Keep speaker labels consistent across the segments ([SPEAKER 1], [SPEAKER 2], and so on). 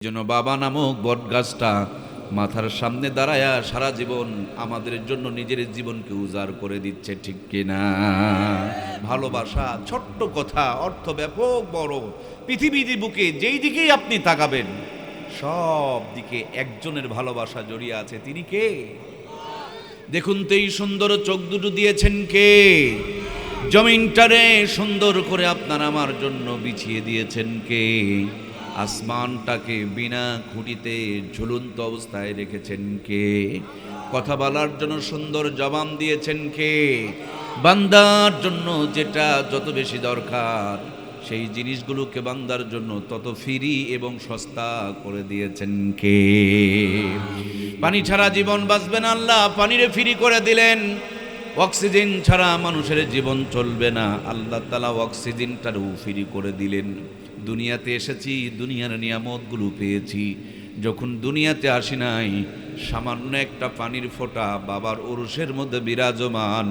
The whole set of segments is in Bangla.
[SPEAKER 1] জন্য বাবা নামক বটগাছটা মাথার সামনে দাঁড়ায়া সারা জীবন আমাদের জন্য নিজের জীবনকে উজাড় করে দিচ্ছে, ঠিক কিনা? ভালোবাসা ছোট্ট কথা, অর্থ ব্যাপক বড়। পৃথিবীর বুকে যেই দিকেই আপনি তাকাবেন সব দিকে একজনের ভালোবাসা জড়িয়ে আছে, তিনি কে? দেখুন তো, এই সুন্দর চোখ দুটো দিয়েছেন কে? জমিনটারে সুন্দর করে আপনার আমার জন্য বিছিয়ে দিয়েছেন কে? আসমানটাকে বিনা খুঁটিতে ঝুলন্ত অবস্থায় রেখেছেন কে? কথা বলার জন্য সুন্দর জবান দিয়েছেন কে? বান্দার জন্য যেটা যত বেশি দরকার সেই জিনিসগুলোকে বান্দার জন্য তত ফ্রি এবং সস্তা করে দিয়েছেন কে? পানি ছাড়া জীবন বাঁচবে না, আল্লাহ পানিরে ফ্রি করে দিলেন। অক্সিজেন ছাড়া মানুষের জীবন চলবে না, আল্লাহ তাআলা অক্সিজেনটারও ফ্রি করে দিলেন। দুনিয়াতে এসেছি, দুনিয়ার নিয়ামতগুলো পেয়েছি। যখন দুনিয়াতে আসি নাই, সামান্য একটা পানির ফোঁটা বাবার ওরসের মধ্যে বিরাজমান।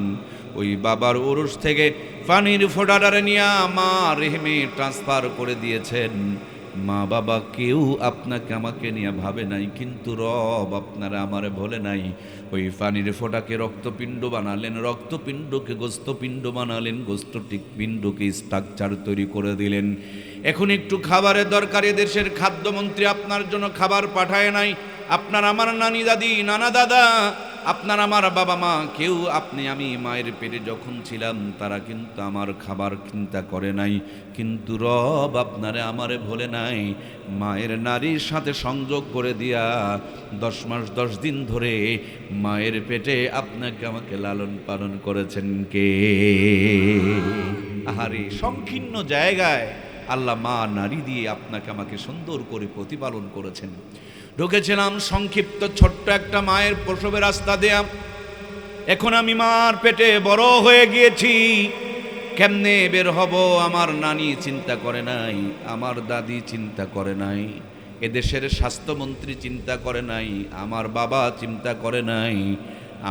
[SPEAKER 1] ওই বাবার ওরস থেকে পানির ফোঁটাটারে নিয়ে আমার রেহেমে ট্রান্সফার করে দিয়েছেন। মা বাবা কেউ আপনাকে আমাকে নিয়ে ভাবে নাই, কিন্তু রব আপনারা আমারে বলে নাই। ওই পানির ফোঁটাকে রক্তপিণ্ড বানালেন, রক্তপিণ্ডকে গোস্তপিণ্ড বানালেন, গোস্তপিণ্ডকে স্ট্রাকচার তৈরি করে দিলেন। এখন একটু খাবারের দরকার, দেশের খাদ্যমন্ত্রী আপনার জন্য খাবার পাঠায় নাই। আপনার আমার নানি দাদি নানা দাদা, আপনার আমার বাবা মা কেউ আপনি আমি মায়ের পেটে যখন ছিলাম তারা কিন্তু আমার খাবার চিন্তা করে নাই, কিন্তু রব আপনারে আমারে ভোলে নাই। মায়ের নারীর সাথে সংযোগ করে দিয়া 10 মাস 10 দিন ধরে মায়ের পেটে আপনাকে আমাকে লালন পালন করেছেন কে? আহারে, সংকীর্ণ জায়গায় আল্লাহ মা নারী দিয়ে আপনাকে আমাকে সুন্দর করে প্রতিপালন করেছেন। ঢুকেছিলাম সংক্ষিপ্ত ছোট্ট একটা মায়ের প্রসবের রাস্তা দেয়া, এখন আমি মার পেটে বড় হয়ে গিয়েছি। কেমনে বের হব আমার নানি চিন্তা করে নাই, আমার দাদি চিন্তা করে নাই, এদেশের স্বাস্থ্যমন্ত্রী চিন্তা করে নাই, আমার বাবা চিন্তা করে নাই,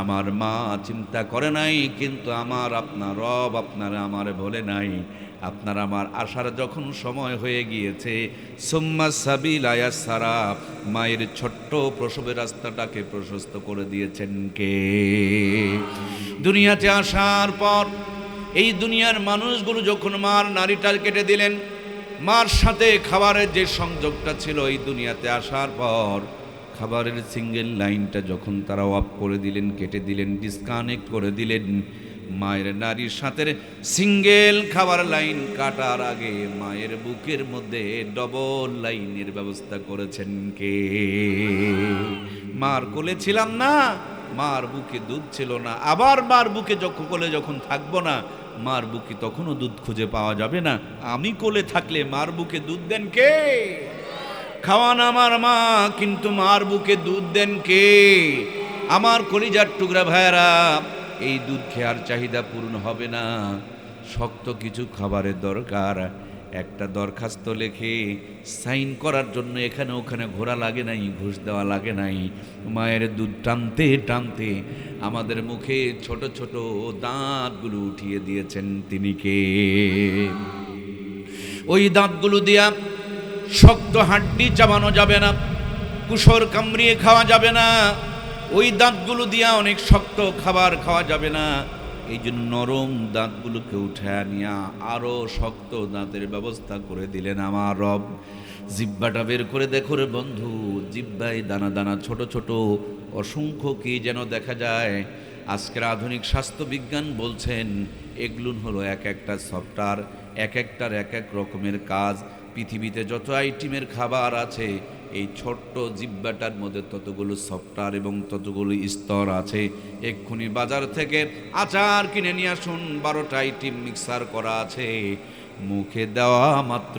[SPEAKER 1] আমার মা চিন্তা করে নাই, কিন্তু আমার আপনার রব আপনারা আমারে বলে নাই। আপনার আমার আসার যখন সময় হয়ে গিয়েছে, সুম্মা সাবিলা ইয়াসসারা, মায়ের ছোট্ট প্রসবের রাস্তাটাকে প্রশস্ত করে দিয়েছেন কে? দুনিয়াতে আসার পর এই দুনিয়ার মানুষগুলো যখন মার নাড়িটা কেটে দিলেন, মার সাথে খাবারের যে সংযোগটা ছিল এই দুনিয়াতে আসার পর খাবারের সিঙ্গেল লাইনটা যখন তারা অফ করে দিলেন, কেটে দিলেন, ডিসকানেক্ট করে দিলেন, মায়ের নারীর সাথে সিঙ্গেল খাবার লাইন কাটার আগে মায়ের বুকের মধ্যে ডবল লাইনের ব্যবস্থা করেছেন কে? মার কোলে ছিলাম না, মার বুকে দুধ ছিল না, আবার মার বুকে কোলে যখন থাকবো না, মার বুকে তখনও দুধ খুঁজে পাওয়া যাবে না। আমি কোলে থাকলে মার বুকে দুধ দেন কে? খাওয়ান আমার মা, কিন্তু মার বুকে দুধ দেন কে? আমার কলিজার টুকরা ভাইয়েরা, এই দুধ খেয়ার চাহিদা পূর্ণ হবে না, শক্ত কিছু খাবারের দরকার। একটা দরখাস্ত লেখে সাইন করার জন্য এখানে ওখানে ঘোরা লাগে নাই, ঘুষ দেওয়া লাগে নাই। মায়ের দুধ টানতে টানতে আমাদের মুখে ছোট ছোট দাঁতগুলো উঠিয়ে দিয়েছেন তিনি কে? ওই দাঁতগুলো দিয়া শক্ত হাড্ডি চাবানো যাবে না, কুসর কামড়িয়ে খাওয়া যাবে না, ওই দাঁতগুলো দিয়া অনেক শক্ত খাবার খাওয়া যাবে না। এই জন্য নরম দাঁতগুলোকে উঠে নিয়ে আরো শক্ত দাঁতের ব্যবস্থা করে দিলেন আমার রব। জিব্বাটা বের করে দেখো রে বন্ধু, জিব্বায় দানা দানা ছোট ছোট অসংখ্য কি যেন দেখা যায়। আজকের আধুনিক স্বাস্থ্য বিজ্ঞান বলছেন এগুলো হলো এক একটা সফটওয়্যার, এক একটার এক এক রকমের কাজ। পৃথিবীতে যত আইটেমের খাবার আছে, এই ছোট্ট জিব্বাটার মধ্যে ততগুলো সফটওয়্যার এবং ততগুলো স্তর আছে। এক্ষুনি বাজার থেকে আচার কিনে নিয়ে আসুন, 12টা আইটেম মিক্সার করা আছে, মুখে দেওয়া মাত্র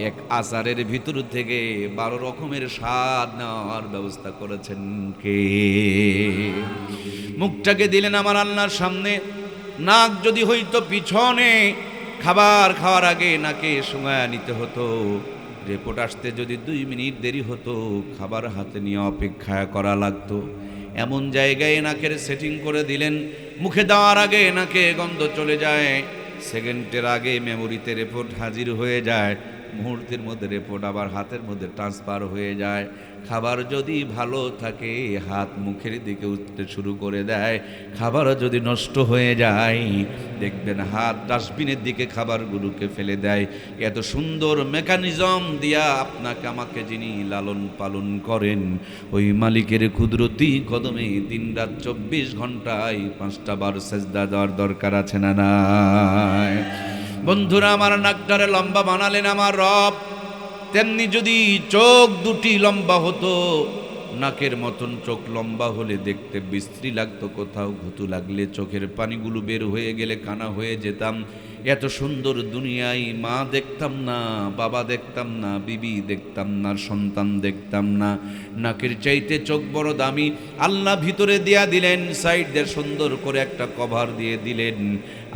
[SPEAKER 1] এক আচারের ভিতর থেকে 12 রকমের স্বাদ নেওয়ার ব্যবস্থা করেছেন কে? মুখটাকে দিলেন আমার আল্লাহর সামনে, নাক যদি হইতো পিছনে, খাবার খাওয়ার আগে নাকে সময় নিতে হতো, রিপোর্ট আসতে যদি 2 মিনিট দেরি হতো খাবার হাতে নিয়ে অপেক্ষা করা লাগতো। এমন জায়গায় নাকের সেটিং করে দিলেন, মুখে দেওয়ার আগে নাকে গন্ধ চলে যায়, সেকেন্ডের আগে মেমোরিতে রিপোর্ট হাজির হয়ে যায়, মুহূর্তের মধ্যে রিপোর্ট আবার হাতের মধ্যে ট্রান্সফার হয়ে যায়। খাবার যদি ভালো থাকে হাত মুখের দিকে উঠতে শুরু করে দেয়, খাবারও যদি নষ্ট হয়ে যায় দেখবেন হাত ডাস্টবিনের দিকে খাবারগুলোকে ফেলে দেয়। এত সুন্দর মেকানিজম দিয়া আপনাকে আমাকে যিনি লালন পালন করেন, ওই মালিকের কুদরতি কদমে দিনরাত 24 ঘন্টায় 5টা বার সেজদা দেওয়ার দরকার আছে না নাই? বন্ধুরা, আমার নাকটারে লম্বা বানালেন আমার রব, তেমনি যদি চোখ দুটি লম্বা হতো, নাকের মতন চোখ লম্বা হলে দেখতে বিশ্রী লাগতো, কোথাও ঘুতু লাগলে চোখের পানিগুলো বের হয়ে গেলে কানা হয়ে যেতাম। এত সুন্দর দুনিয়ায় মা দেখতাম না, বাবা দেখতাম না, বিবি দেখতাম না, সন্তান দেখতাম না। নাকের চাইতে চোখ বড় দামি, আল্লাহ ভিতরে দিয়া দিলেন, সাইড দিয়ে সুন্দর করে একটা কভার দিয়ে দিলেন,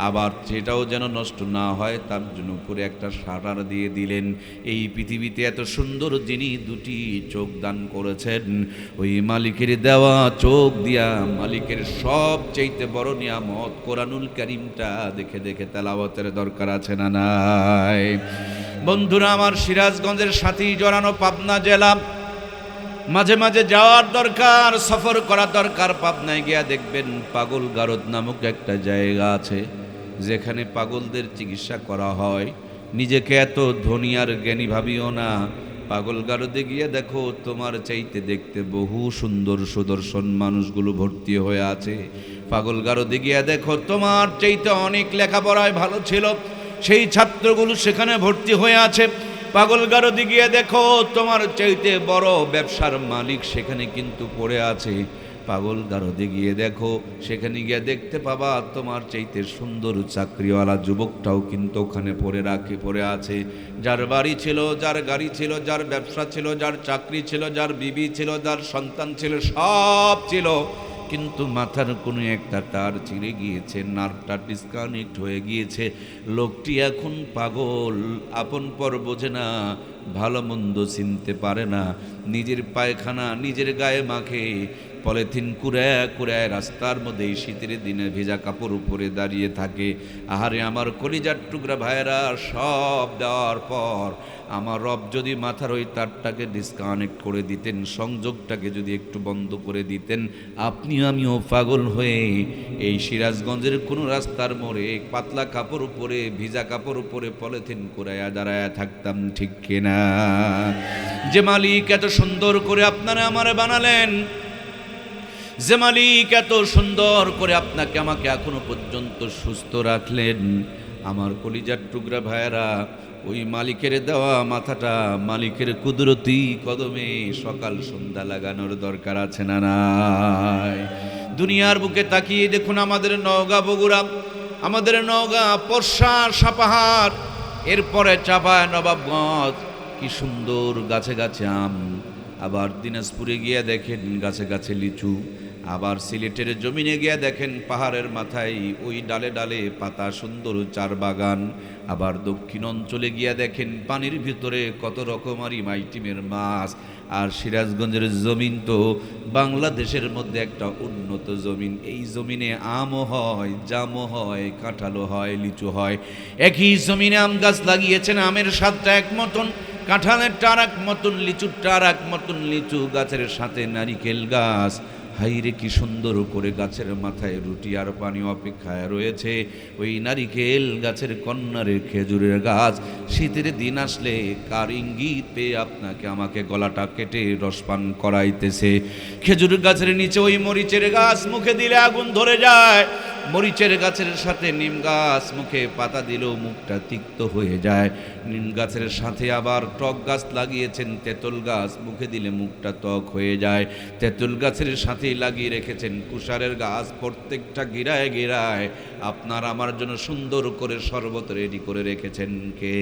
[SPEAKER 1] আবার সেটাও যেন নষ্ট না হয় তার জন্য উপরে একটা শাটার দিয়ে দিলেন। এই পৃথিবীতে এত সুন্দর যিনি দুটি চোখ দান করেছেন, ওই মালিকের দেওয়া চোখ দিয়া মালিকের সব চাইতে বড় নিয়ামত কোরআনুল কারীমটা দেখে দেখে তেলাওয়াতের দরকার আছে না নাই? বন্ধুরা, আমার সিরাজগঞ্জের সাথী জড়ানো পাবনা জেলা, মাঝে মাঝে যাওয়ার দরকার, সফর করা দরকার। পাবনায় গিয়া দেখবেন পাগল গারদ নামক একটা জায়গা আছে, যেখানে পাগলদের চিকিৎসা করা হয়। নিজেকে এত ধনী আর জ্ঞানী ভাবিও না, পাগল গারদে গিয়ে দেখো তোমার চাইতে দেখতে বহু সুন্দর সুদর্শন মানুষগুলো ভর্তি হয়ে আছে। পাগল গারদে গিয়ে দেখো তোমার চাইতে অনেক লেখাপড়ায় ভালো ছিল সেই ছাত্রগুলো সেখানে ভর্তি হয়ে আছে। পাগল গারদে গিয়ে দেখো তোমার চাইতে বড় ব্যবসার মালিক সেখানে কিন্তু পড়ে আছে। পাগল গারদে গিয়ে দেখো, সেখানে গিয়ে দেখতে পাবা তোমার চাইতে সুন্দর চাকরিওয়ালা যুবকটাও কিন্তু ওখানে পড়ে আছে। যার বাড়ি ছিল, যার গাড়ি ছিল, যার ব্যবসা ছিল, যার চাকরি ছিল, যার বিবি ছিল, যার সন্তান ছিল, সব ছিল, কিন্তু মাথার কোনো একটা তার ছিঁড়ে গিয়েছে, নার্ভটা ডিসকানেক্ট হয়ে গিয়েছে। লোকটি এখন পাগল, আপন পর বোঝে না, ভালো মন্দ চিনতে পারে না, নিজের পায়খানা নিজের গায়ে মাখে, পলিথিন কুড়ায় কুড়ায় রাস্তার মধ্যে এই শীতের দিনে ভেজা কাপড় উপরে দাঁড়িয়ে থাকে। আহারে আমার কলিজার টুকরা ভাইয়েরা, সব দেওয়ার পর আমার রব যদি মাথার ওই তারটাকে ডিসকানেক্ট করে দিতেন, সংযোগটাকে যদি একটু বন্ধ করে দিতেন, আপনি আমিও পাগল হয়ে এই সিরাজগঞ্জের কোনো রাস্তার মোড়ে পাতলা কাপড় উপরে, ভিজা কাপড় উপরে পলিথিন কুড়াইয়া দাঁড়ায় থাকতাম, ঠিক কিনা? যে মালিক এত সুন্দর করে আপনারা আমারে বানালেন, যে মালিক এত সুন্দর করে আপনাকে আমাকে এখনো পর্যন্ত সুস্থ রাখলেন, আমার কলিজার টুকরা ভাইয়েরা, ওই মালিকের দেওয়া মাথাটা মালিকের কুদরতি কদমে সকাল সন্ধ্যা লাগানোর দরকার আছে না নাই? দুনিয়ার বুকে তাকিয়ে দেখুন, আমাদের নওগাঁ বগুড়া, আমাদের নওগাঁ পরশা সাপাহার, এরপরে চাপায় নবাবগঞ্জ, কি সুন্দর গাছে গাছে আম। আবার দিনাজপুরে গিয়ে দেখেন গাছে গাছে লিচু। আবার সিলেটের জমিনে গিয়ে দেখেন পাহাড়ের মাথায় ওই ডালে ডালে পাতা সুন্দর চার বাগান। আবার দক্ষিণ অঞ্চলে গিয়ে দেখেন পানির ভিতরে কত রকমারি মাইটিমের মাছ। আর সিরাজগঞ্জের জমিন তো বাংলাদেশের মধ্যে একটা উন্নত জমিন। এই জমিনে আমও হয়, জামও হয়, কাঁঠালও হয়, লিচু হয়। একই জমিনে আম গাছ লাগিয়েছেন, আমের স্বাদটা এক মতন, কাঁঠালের টার এক মতন, লিচুর টার এক মতন, লিচু গাছের সাথে নারিকেল গাছ। হাইরে কি সুন্দর করে গাছের মাথায় রুটি আর পানি অপেক্ষায় রয়েছে। ওই নারিকেল গাছের কন্যারে খেজুরের গাছ, শীতের দিন আসলে কার ইঙ্গিত পেয়ে আপনাকে আমাকে গলাটা কেটে রসপান করাইতেছে। খেজুর গাছের নিচে ওই মরিচের গাছ, মুখে দিলে আগুন ধরে যায়। মরিচের গাছের সাথে নিম গাছ, মুখে পাতা দিলেও মুখটা তিক্ত হয়ে যায়। নিম গাছের সাথে আবার টক গাছ লাগিয়েছেন, তেঁতুল গাছ, মুখে দিলে মুখটা ত্বক হয়ে যায়। তেঁতুল গাছের সাথেই লাগিয়ে রেখেছেন কুশারের গাছ। প্রত্যেকটা গিরায় গিরায় আপনার আমার জন্য সুন্দর করে শরবত রেডি করে রেখেছেন কে?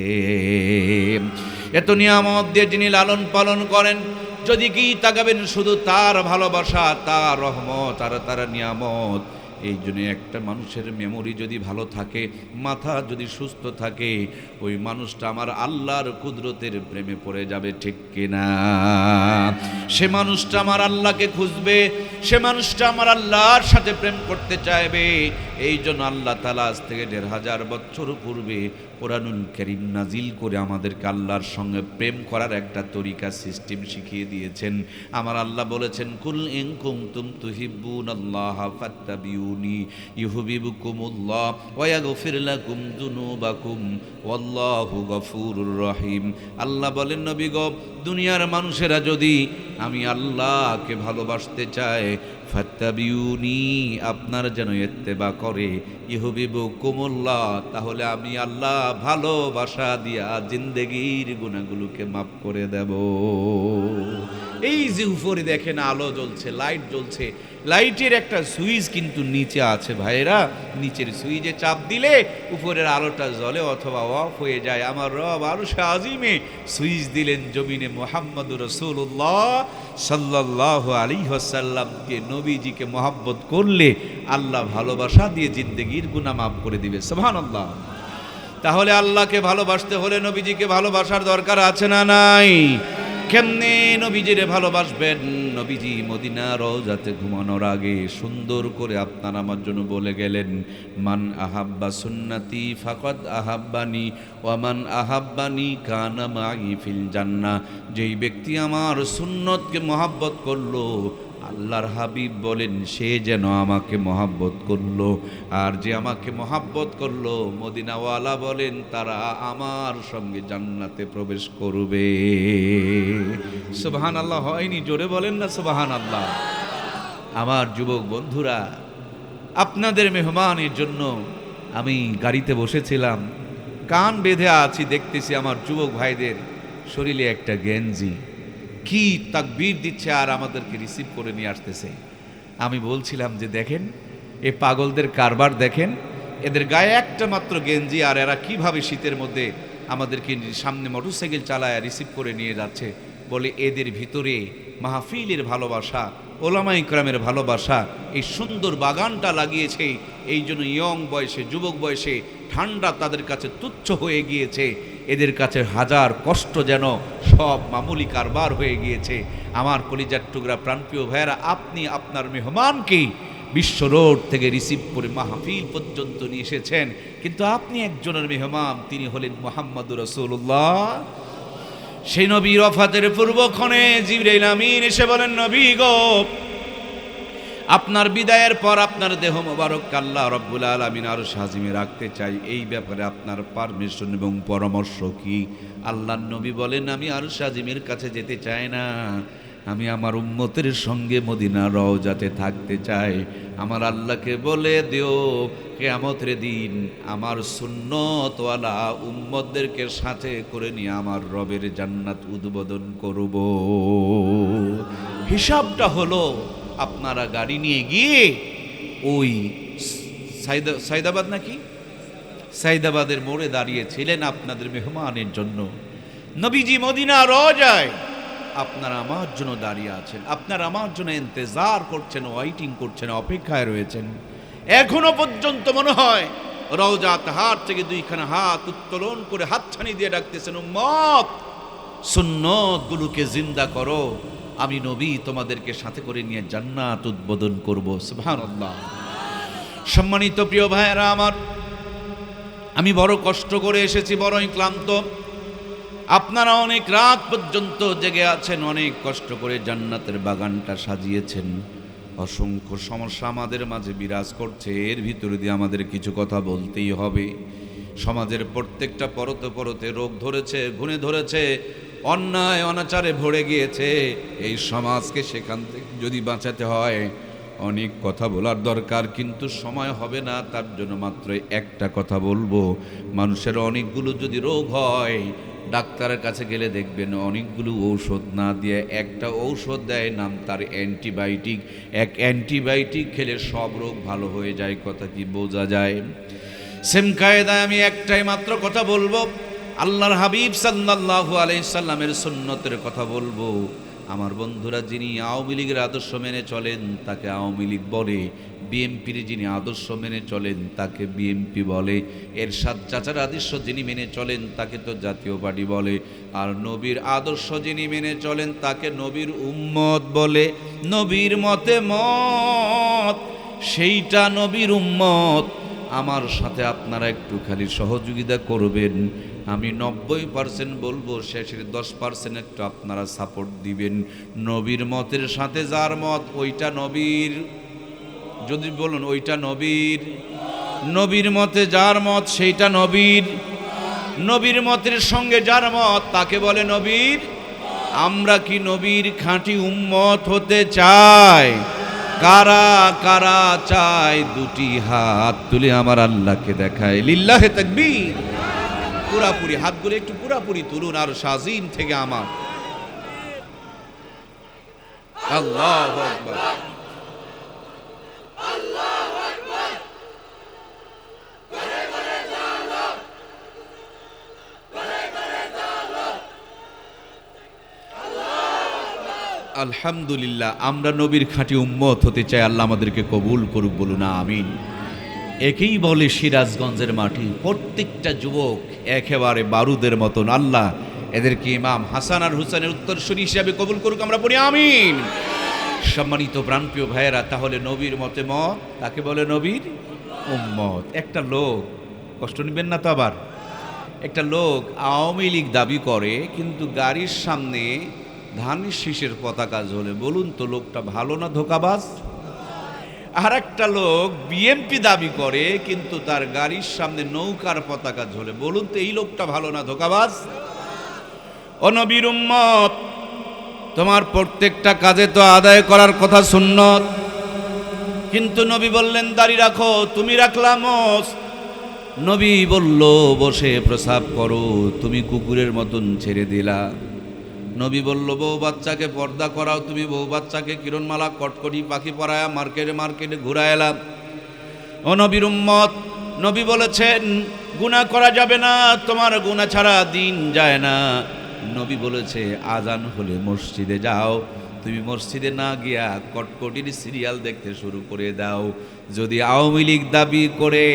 [SPEAKER 1] এত নিয়ামত দিয়ে যিনি লালন পালন করেন, যদি কি তাকাবেন শুধু তার ভালোবাসা, তার রহমত আর তার নিয়ামত। এই জন্য একটা মানুষের মেমোরি যদি ভালো থাকে, মাথা যদি সুস্থ থাকে, ওই মানুষটা আমার আল্লাহর কুদরতের প্রেমে পড়ে যাবে, ঠিক কিনা? সে মানুষটা আমার আল্লাহকে খুঁজবে, সে মানুষটা আমার আল্লাহর সাথে প্রেম করতে চাইবে। এই জন্য আল্লাহ তাআলা আজ থেকে ১৫০০ বছর পূর্বে কোরআনুল কারীম নাজিল করে আমাদেরকে আল্লাহর সঙ্গে প্রেম করার একটা তরিকা সিস্টেম শিখিয়ে দিয়েছেন। আমার আল্লাহ বলেছেন, কুল ইন কুনতুম তুহিব্বুনাল্লাহ ফাত্তাবিউনি ইউহিব্বুকুমুল্লাহ ওয়া ইয়াগফির লাকুম যুনুবাকুম ওয়াল্লাহু গফুরুর রহিম। আল্লাহ বলেন, নবী গো, দুনিয়ার মানুষেরা যদি আমি আল্লাহকে ভালোবাসতে চায়, ফাত্তাবিউনি, আপনার যেন ইত্তেবা করে, ইউহিব্বুকুমুল্লাহ, তাহলে আমি আল্লাহ ভালোবাসা দিয়া জিন্দেগির গুনাহগুলোকে মাফ করে দেব। এই যে উপরে দেখেন আলো জ্বলছে, লাইট জ্বলছে, লাইটের একটা সুইচ কিন্তু নিচে আছে ভাইরা। নিচের সুইচে চাপ দিলে উপরের আলোটা জ্বলে অথবা অফ হয়ে যায়। আমার রব আরশে আজিমে সুইচ দিলেন জমিনে মুহাম্মদুর রাসূলুল্লাহ সাল্লাল্লাহু আলাইহি ওয়াসাল্লামকে, নবীজিকে মহব্বত করলে আল্লাহ ভালোবাসা দিয়ে জিন্দেগির গুনাহ মাফ করে দিবে। সুবহানাল্লাহ। তাহলে আল্লাহকে ভালোবাসতে হলে নবীজিকে ভালোবাসার দরকার আছে না নাই? কেমনে নবীজিরে ভালোবাসবেন? নবীজি মদিনা রওজাতে ঘুমানোর আগে সুন্দর করে আপনার আমার জন্য বলে গেলেন, মান আহাব্বা সুন্নতি ফাকাদ আহাব্বানি ওয়া মান আহাব্বানি কানা মাই ফিল জান্নাহ। যেই ব্যক্তি আমার সুন্নতকে মহব্বত করলো, আল্লাহর হাবিব বলেন, সে যেন আমাকে মহব্বত করলো। আর যে আমাকে মহব্বত করলো, মদিনাওয়ালা বলেন, তারা আমার সঙ্গে জান্নাতে প্রবেশ করবে। সুবহানাল্লাহ হয়নি? জোরে বলেন না সুবহানাল্লাহ। আমার যুবক বন্ধুরা, আপনাদের মেহমানের জন্য আমি গাড়িতে বসেছিলাম, কান বেঁধে আছি, দেখতেছি আমার যুবক ভাইদের শরীরে একটা গেঞ্জি, কি তাকবীর দিচ্ছে আর আমাদেরকে রিসিভ করে নিয়ে আসতেছে। আমি বলছিলাম যে দেখেন এ পাগলদের কারবার, দেখেন এদের গায়ে একটা মাত্র গেঞ্জি, আর এরা কিভাবে শীতের মধ্যে আমাদেরকে সামনে মোটরসাইকেল চালায় রিসিভ করে নিয়ে যাচ্ছে। বলে এদের ভিতরে মাহফিলের ভালোবাসা, ওলামা ইকরামের ভালোবাসা, এই সুন্দর বাগানটা লাগিয়েছে, এই জন্য ইয়ং বয়সে, যুবক বয়সে ঠান্ডা তাদের কাছে তুচ্ছ হয়ে গিয়েছে। এদের কাছে হাজার কষ্ট যেন সব মামুলি কারবার হয়ে গিয়েছে। আমার কলিজার টুকরা প্রাণপ্রিয় ভাইয়েরা, আপনি আপনার মেহমানকে বিশ্ব রোড থেকে রিসিভ করে মাহফিল পর্যন্ত নিয়ে এসেছেন, কিন্তু আপনি একজনের মেহমান, তিনি হলেন মুহাম্মদুর রাসূলুল্লাহ। সেই নবীর ওয়াফাতের পূর্বক্ষণে জিবরাইল আমিন এসে বলেন, নবী গো, আপনার বিদায়ের পর আপনার দেহ মোবারক আল্লাহ রব্বুল আলামিন আরশ আজিমে রাখতে চাই, এই ব্যাপারে আপনার পারমিশন এবং পরামর্শ কি? আল্লাহর নবী বলেন, আমি আরশ আজিমের কাছে যেতে চাই না, আমি আমার উম্মতের সঙ্গে মদিনা রওজাতে থাকতে চাই। আমার আল্লাহকে বলে দিও, কিয়ামতের দিন আমার সুন্নতওয়ালা উম্মতদেরকে সাথে করে নিয়ে আমার রবের জান্নাত উদ্বোধন করব। হিসাবটা হলো, আপনারা গাড়ি নিয়ে গিয়ে ওই সাইদাবাদ নাকি সাইদাবাদের মোড়ে দাঁড়িয়েছিলেন আপনাদের মেহমানের জন্য। নবীজি মদিনা রওজায় আপনারা আমার জন্য দাঁড়িয়ে আছেন, আপনারা আমার জন্য ইন্তজার করছেন, ওয়েটিং করছেন, অপেক্ষায় রয়েছেন। এখনো পর্যন্ত মনে হয় রওজাত হাত থেকে দুইখানা হাত উত্তোলন করে হাতছানি দিয়ে ডাকতেছেন, উম্মত সুন্নতগুলোকে জিন্দা করো, আমি নবী তোমাদেরকে সাথে করে নিয়ে জান্নাত উদ্বোধন করব। সুবহানাল্লাহ। সম্মানিত প্রিয় ভাইয়েরা আমার, আমি বড় কষ্ট করে এসেছি, বড়ই ক্লান্ত। আপনারা অনেক রাত পর্যন্ত জেগে আছেন, অনেক কষ্ট করে জান্নাতের বাগানটা সাজিয়েছেন। অসংখ্য সমস্যা আমাদের মাঝে বিরাজ করছে, এর ভিতরে দিয়ে আমাদের কিছু কথা বলতেই হবে। সমাজের প্রত্যেকটা পরতে পরতে রোগ ধরেছে, ঘুণে ধরেছে, অন্যায় অনাচারে ভরে গিয়েছে। এই সমাজকে সেখান থেকে যদি বাঁচাতে হয়, অনেক কথা বলার দরকার, কিন্তু সময় হবে না। তার জন্য মাত্র একটা কথা বলবো, মানুষের অনেকগুলো যদি রোগ হয়, ডাক্তারের কাছে গেলে দেখবেন অনেকগুলো ঔষধ না দিয়ে একটা ঔষধ দেয়, নাম তার অ্যান্টিবায়োটিক। এক অ্যান্টিবায়োটিক খেলে সব রোগ ভালো হয়ে যায়। কথা কি বোঝা যায়? সেম কায়দায় আমি একটাই মাত্র কথা বলবো, আল্লাহর হাবিব সাল্লাল্লাহু আলাইহি সাল্লামের সুন্নতের কথা বলবো। আমার বন্ধুরা, যিনি আওয়ামী লীগের আদর্শ মেনে চলেন তাকে আওয়ামী লীগ বলে, বিএনপির যিনি আদর্শ মেনে চলেন তাকে বিএনপি বলে, এরশাদ চাচার আদর্শ যিনি মেনে চলেন তাকে তো জাতীয় পার্টি বলে, আর নবীর আদর্শ যিনি মেনে চলেন তাকে নবীর উম্মত বলে। নবীর মতে মত সেইটা নবীর উম্মত। আমার সাথে আপনারা একটু খালি সহযোগিতা করবেন, আমি 90% বলবো, শেষের 10% একটু আপনারা সাপোর্ট দিবেন। নবীর মতের সাথে যার মত ওইটা নবীর, যদি বলুন ওইটা নবীর, নবীর মতে যার মত সেইটা নবীর, নবীর মতের সঙ্গে যার মত তাকে বলে নবীর। আমরা কি নবীর খাঁটি উম্মত হতে চাই? কারা কারা চাই? দুটি হাত তুলে আমার আল্লাহকে দেখায়, লিল্লাহে তাকবীর। পুরাপুরি হাতগুলো একটু পুরাপুরি তুলুন, আর শাজিম থেকে আমার আল্লাহু আকবার। আলহামদুলিল্লাহ, আমরা নবীর খাঁটি উম্মত হতে চাই। আল্লাহ আমাদেরকে কবুল করুক, বলুন আমিন। একেই বলে সিরাজগঞ্জের মাটি। প্রত্যেকটা যুবক একেবারে বারুদের মতন। আল্লাহ এদেরকে ইমাম হাসান আর হুসেনের উত্তরসূরি হিসাবে কবুল করুক, আমরা পড়ি আমিন। সম্মানিত প্রাণপ্রিয় ভাইয়েরা, তাহলে নবীর মতে মত তাকে বলে নবীর উম্মত। একটা লোক, কষ্ট নেবেন না তো আবার, একটা লোক আওয়ামী লীগ দাবি করে কিন্তু গাড়ির সামনে ধানের শীষের পতাকা ঝোলে, বলুন তো লোকটা ভালো না ধোঁকাবাজ? আর একটা লোক বিএনপি দাবি করে কিন্তু তার গাড়ির সামনে নৌকার পতাকা ঝোলে, বলুন তো এই লোকটা ভালো না ধোঁকাবাজ? ও নবীর উম্মত, তোমার প্রত্যেকটা কাজে তো আদায় করার কথা সুন্নত, কিন্তু নবী বললেন দাড়ি রাখো, তুমি রাখলা মোষ। নবী বলল বসে প্রসাব করো, তুমি কুকুরের মতন ছেড়ে দিলা। নবী বলল বউ বাচ্চাকে পর্দা করাও, তুমি বউ বাচ্চাকে কিরণমালা কটকটি পাখি পরায়া মার্কেটে মার্কেটে ঘুরাইলা। ও নবীর উম্মত, নবী বলেছেন গুনাহ করা যাবে না, তোমার গুনাহ ছাড়া দিন যায় না। নবী বলেছে আজান হলে মসজিদে যাও, তুমি মসজিদে না গিয়া কটকটির সিরিয়াল দেখতে শুরু করে দাও। যদি আওয়ামী লীগ দাবি করে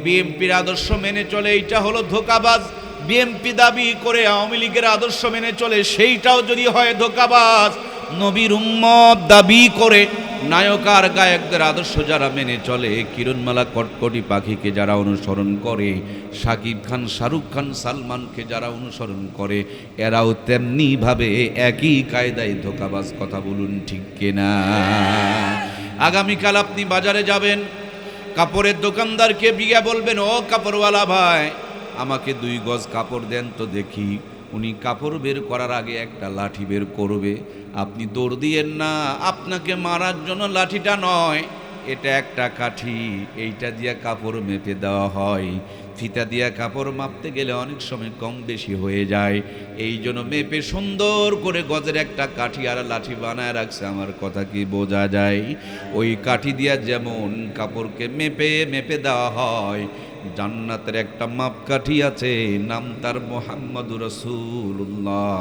[SPEAKER 1] বিএনপির আদর্শ মেনে চলে, এইটা হলো ধোঁকাবাজ। বিএনপি দাবি করে আওয়ামী লীগের আদর্শ মেনে চলে, সেইটাও যদি হয় ধোঁকাবাজ। নবীর উম্মত দাবি করে নায়ক আর গায়কদের আদর্শ যারা মেনে চলে, কিরণমালা কটকটি পাখিকে যারা অনুসরণ করে, শাকিব খান শাহরুখ খান সালমানকে যারা অনুসরণ করে, এরাও তেমনি ভাবে একই কায়দায় ধোঁকাবাজ। কথা বলুন ঠিক কিনা? আগামীকাল আপনি বাজারে যাবেন, কাপড়ের দোকানদারকে বিয়া বলবেন, ও কাপড়ওয়ালা ভাই আমাকে 2 গজ কাপড় দেন তো দেখি। উনি কাপড় বের করার আগে একটা লাঠি বের করবে। আপনি দৌড় দিয়েন না, আপনাকে মারার জন্য লাঠিটা নয়, এটা একটা কাঠি, এইটা দিয়ে কাপড় মেপে দেওয়া হয়। ফিতা দিয়া কাপড় মাপতে গেলে অনেক সময় কম বেশি হয়ে যায়, এই জন্য মেপে সুন্দর করে গজের একটা কাঠি আর লাঠি বানায় রাখছে। আমার কথা কি বোঝা যায়? ওই কাঠি দিয়া যেমন কাপড়কে মেপে মেপে দেওয়া হয়, জান্নাতের একটা মাপকাঠি আছে, নাম তার মুহাম্মদুর রাসূলুল্লাহ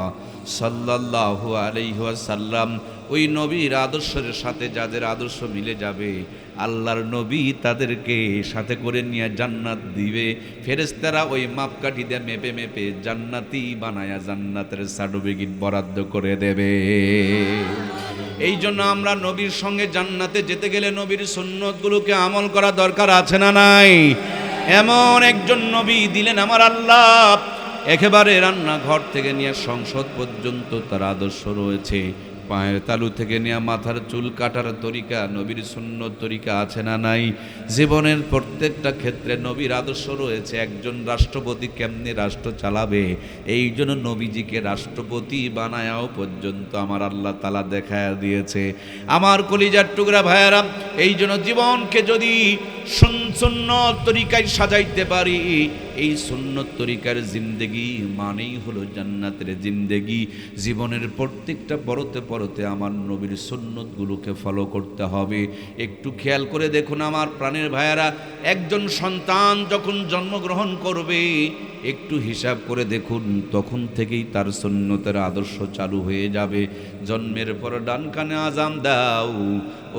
[SPEAKER 1] সাল্লাল্লাহু আলাইহি ওয়াসাল্লাম। ওই নবীর আদর্শের সাথে যাদের আদর্শ মিলে যাবে, আল্লাহর নবী তাদেরকে সাথে করে নিয়ে জান্নাত দিবে। ফেরেশতারা ওই মাপকাঠি দিয়ে মেপে মেপে জান্নাতি বানায়া জান্নাতের সার্টিফিকেট বরাদ্দ করে দেবে। এই জন্য আমরা নবীর সঙ্গে জান্নাতে যেতে গেলে নবীর সুন্নতগুলোকে আমল করা দরকার আছে না নাই? এমন একজন নবী দিলেন আমার আল্লাহ, একেবারে রান্নাঘর থেকে নিয়ে সংসদ পর্যন্ত তার আদর্শ রয়েছে। পায়ের তালু থেকে নিয়ে মাথার চুল কাটার তরিকা, নবীর সুন্নত তরিকা আছে না নাই? জীবনের প্রত্যেকটা ক্ষেত্রে নবীর আদর্শ রয়েছে। একজন রাষ্ট্রপতি কেমনে রাষ্ট্র চালাবে, এই জন্য নবীজিকে রাষ্ট্রপতি বানায়াও পর্যন্ত আমার আল্লাহ তাআলা দেখায়া দিয়েছে। আমার কলিজার টুকরা ভাইয়ারা, এই জন্য জীবনকে যদি সুন্নত তরিকায় সাজাইতে পারি, এই সুন্নত তরিকার জিন্দেগি মানেই হলো জান্নাতের জিন্দেগি। জীবনের প্রত্যেকটা পরতে পরতে আমার নবীর সুন্নতগুলোকে ফলো করতে হবে। একটু খেয়াল করে দেখুন আমার প্রাণের ভাইয়ারা, একজন সন্তান যখন জন্মগ্রহণ করবে, একটু হিসাব করে দেখুন তখন থেকেই তার সুন্নতের আদর্শ চালু হয়ে যাবে। জন্মের পর ডান কানে আজান দাও,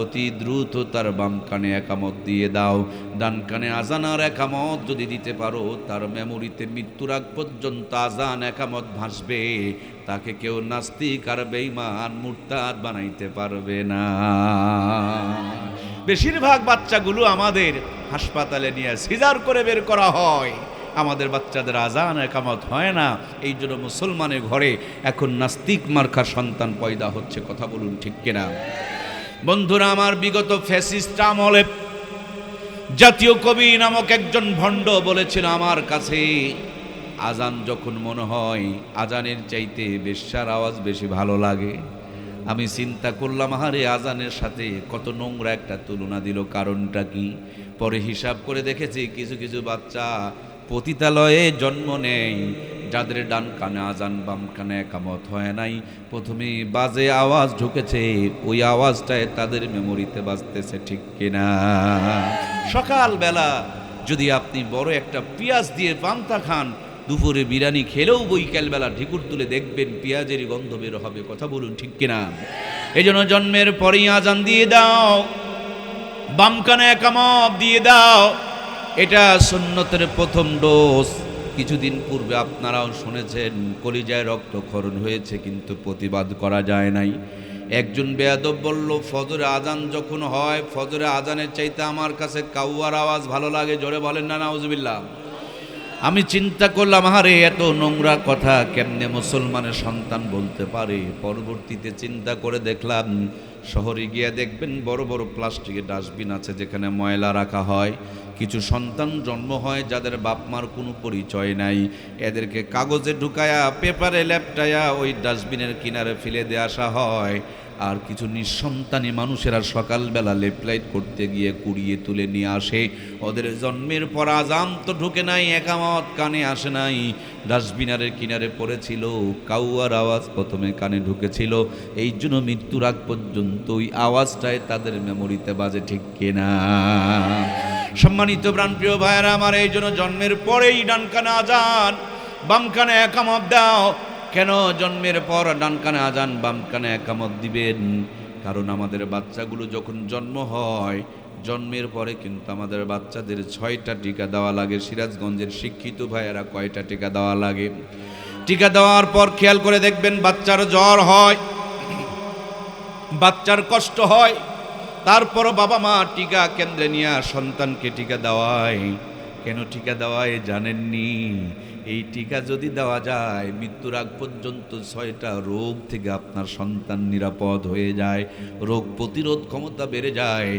[SPEAKER 1] অতি দ্রুত তার বাম কানে একামত দিয়ে দাও। ডান কানে আজান আর একামত যদি দিতে পারো, তার মেমোরিতে মৃত্যুর আগ পর্যন্ত আজান একামত ভাসবে। তাকে কেউ নাস্তিক আর বেঈমান মুরতাদ বানাইতে পারবে না। বেশিরভাগ বাচ্চাগুলো আমাদের হাসপাতালে নিয়ে সিজার করে বের করা হয়, আমাদের বাচ্চাদের আজান একামত হয় না। এই জন্য মুসলমানের ঘরে এখন নাস্তিক মার্কা সন্তান পয়দা হচ্ছে। কথা বলুন ঠিক কিনা? বন্ধুরা আমার, বিগত ফ্যাসিস্ট আমলে জাতীয় কবি নামক একজন ভণ্ড বলেছিল, আমার কাছে আজান যখন মনে হয় আজানের চাইতে বেশ্যার আওয়াজ বেশি ভালো লাগে। আমি চিন্তা করলাম, আরে আজানের সাথে কত নোংরা একটা তুলনা দিল, কারণটা কি? পরে হিসাব করে দেখেছি কিছু কিছু বাচ্চা পতিতালয়ে জন্ম নেয়, যাদের ডান কানে আজান বাম কানে একামত হয় নাই, প্রথমে বাজে আওয়াজ ঢুকেছে, ওই আওয়াজটায় তাদের মেমোরিতে বাজতেছে। ঠিক কিনা? সকালবেলা যদি আপনি বড় একটা পেঁয়াজ দিয়ে পান্তা খান, দুপুরে বিরিয়ানি খেলেও বৈকালবেলা ঢিকুর তুলে দেখবেন পেঁয়াজেরই গন্ধ বের হবে। কথা বলুন ঠিক কিনা? এই জন্য জন্মের পরেই আজান দিয়ে দাও, বাম কানে একামত দিয়ে দাও, এটা সুন্নতের প্রথম ডোজ। কিছুদিন পূর্বে আপনারাও শুনেছেন কলিজায় রক্তক্ষরণ হয়েছে, কিন্তু প্রতিবাদ করা যায় নাই। একজন বেয়াদব বলল, ফজরে আজান যখন হয়, ফজরে আজানের চাইতে আমার কাছে কাউয়ার আওয়াজ ভালো লাগে। জোরে বলেন না নাউজুবিল্লাহ। আমি চিন্তা করলাম, আরে এত নোংরা কথা কেমনে মুসলমানের সন্তান বলতে পারে? পরবর্তীতে চিন্তা করে দেখলাম, শহরে গিয়ে দেখবেন বড় বড় প্লাস্টিকের ডাস্টবিন আছে যেখানে ময়লা রাখা হয়। কিছু সন্তান জন্ম হয় যাদের বাপ মার কোনো পরিচয় নাই, এদেরকে কাগজে ঢুকায়া পেপারে ল্যাপটায়া ওই ডাস্টবিনের কিনারে ফেলে দিয়ে আসা হয়। আর কিছু নিঃসন্তানী মানুষেরা সকালবেলা লেফলাইট করতে গিয়ে কুড়িয়ে তুলে নিয়ে আসে। ওদের জন্মের পর আজান তো ঢুকে নাই, একামত কানে আসে নাই, ডাস্টবিনারের কিনারে পড়েছিল, কাউয়ার আওয়াজ প্রথমে কানে ঢুকেছিল। এই জন্য মৃত্যুর আগ পর্যন্ত ওই আওয়াজটাই তাদের মেমোরিতে বাজে। ঠিক কিনা? সম্মানিত প্রাণপ্রিয় ভাইয়েরা আমার, এই জন্য জন্মের পরেই ডান কানে আজান বাম কানে একামত দাও। কেন জন্মের পর ডান কানে আজান বাম কানে একামত দিবেন? কারণ আমাদের বাচ্চাগুলো যখন জন্ম হয়, জন্মের পরে কিন্তু আমাদের বাচ্চাদের 6টা টিকা দেওয়া লাগে। সিরাজগঞ্জের শিক্ষিত ভাইয়েরা কয়টা টিকা দেওয়া লাগে? টিকা দেওয়ার পর খেয়াল করে দেখবেন বাচ্চার জ্বর হয়, বাচ্চার কষ্ট হয়, তারপর বাবা মা টিকা কেন্দ্রে নিয়ে সন্তানকে টিকা দেওয়ায়। কেন টিকা দেওয়ায় জানেননি? এই টিকা যদি দেওয়া যায়, মৃত্যুর আগ পর্যন্ত 6টা রোগ থেকে আপনার সন্তান নিরাপদ হয়ে যায়, রোগ প্রতিরোধ ক্ষমতা বেড়ে যায়।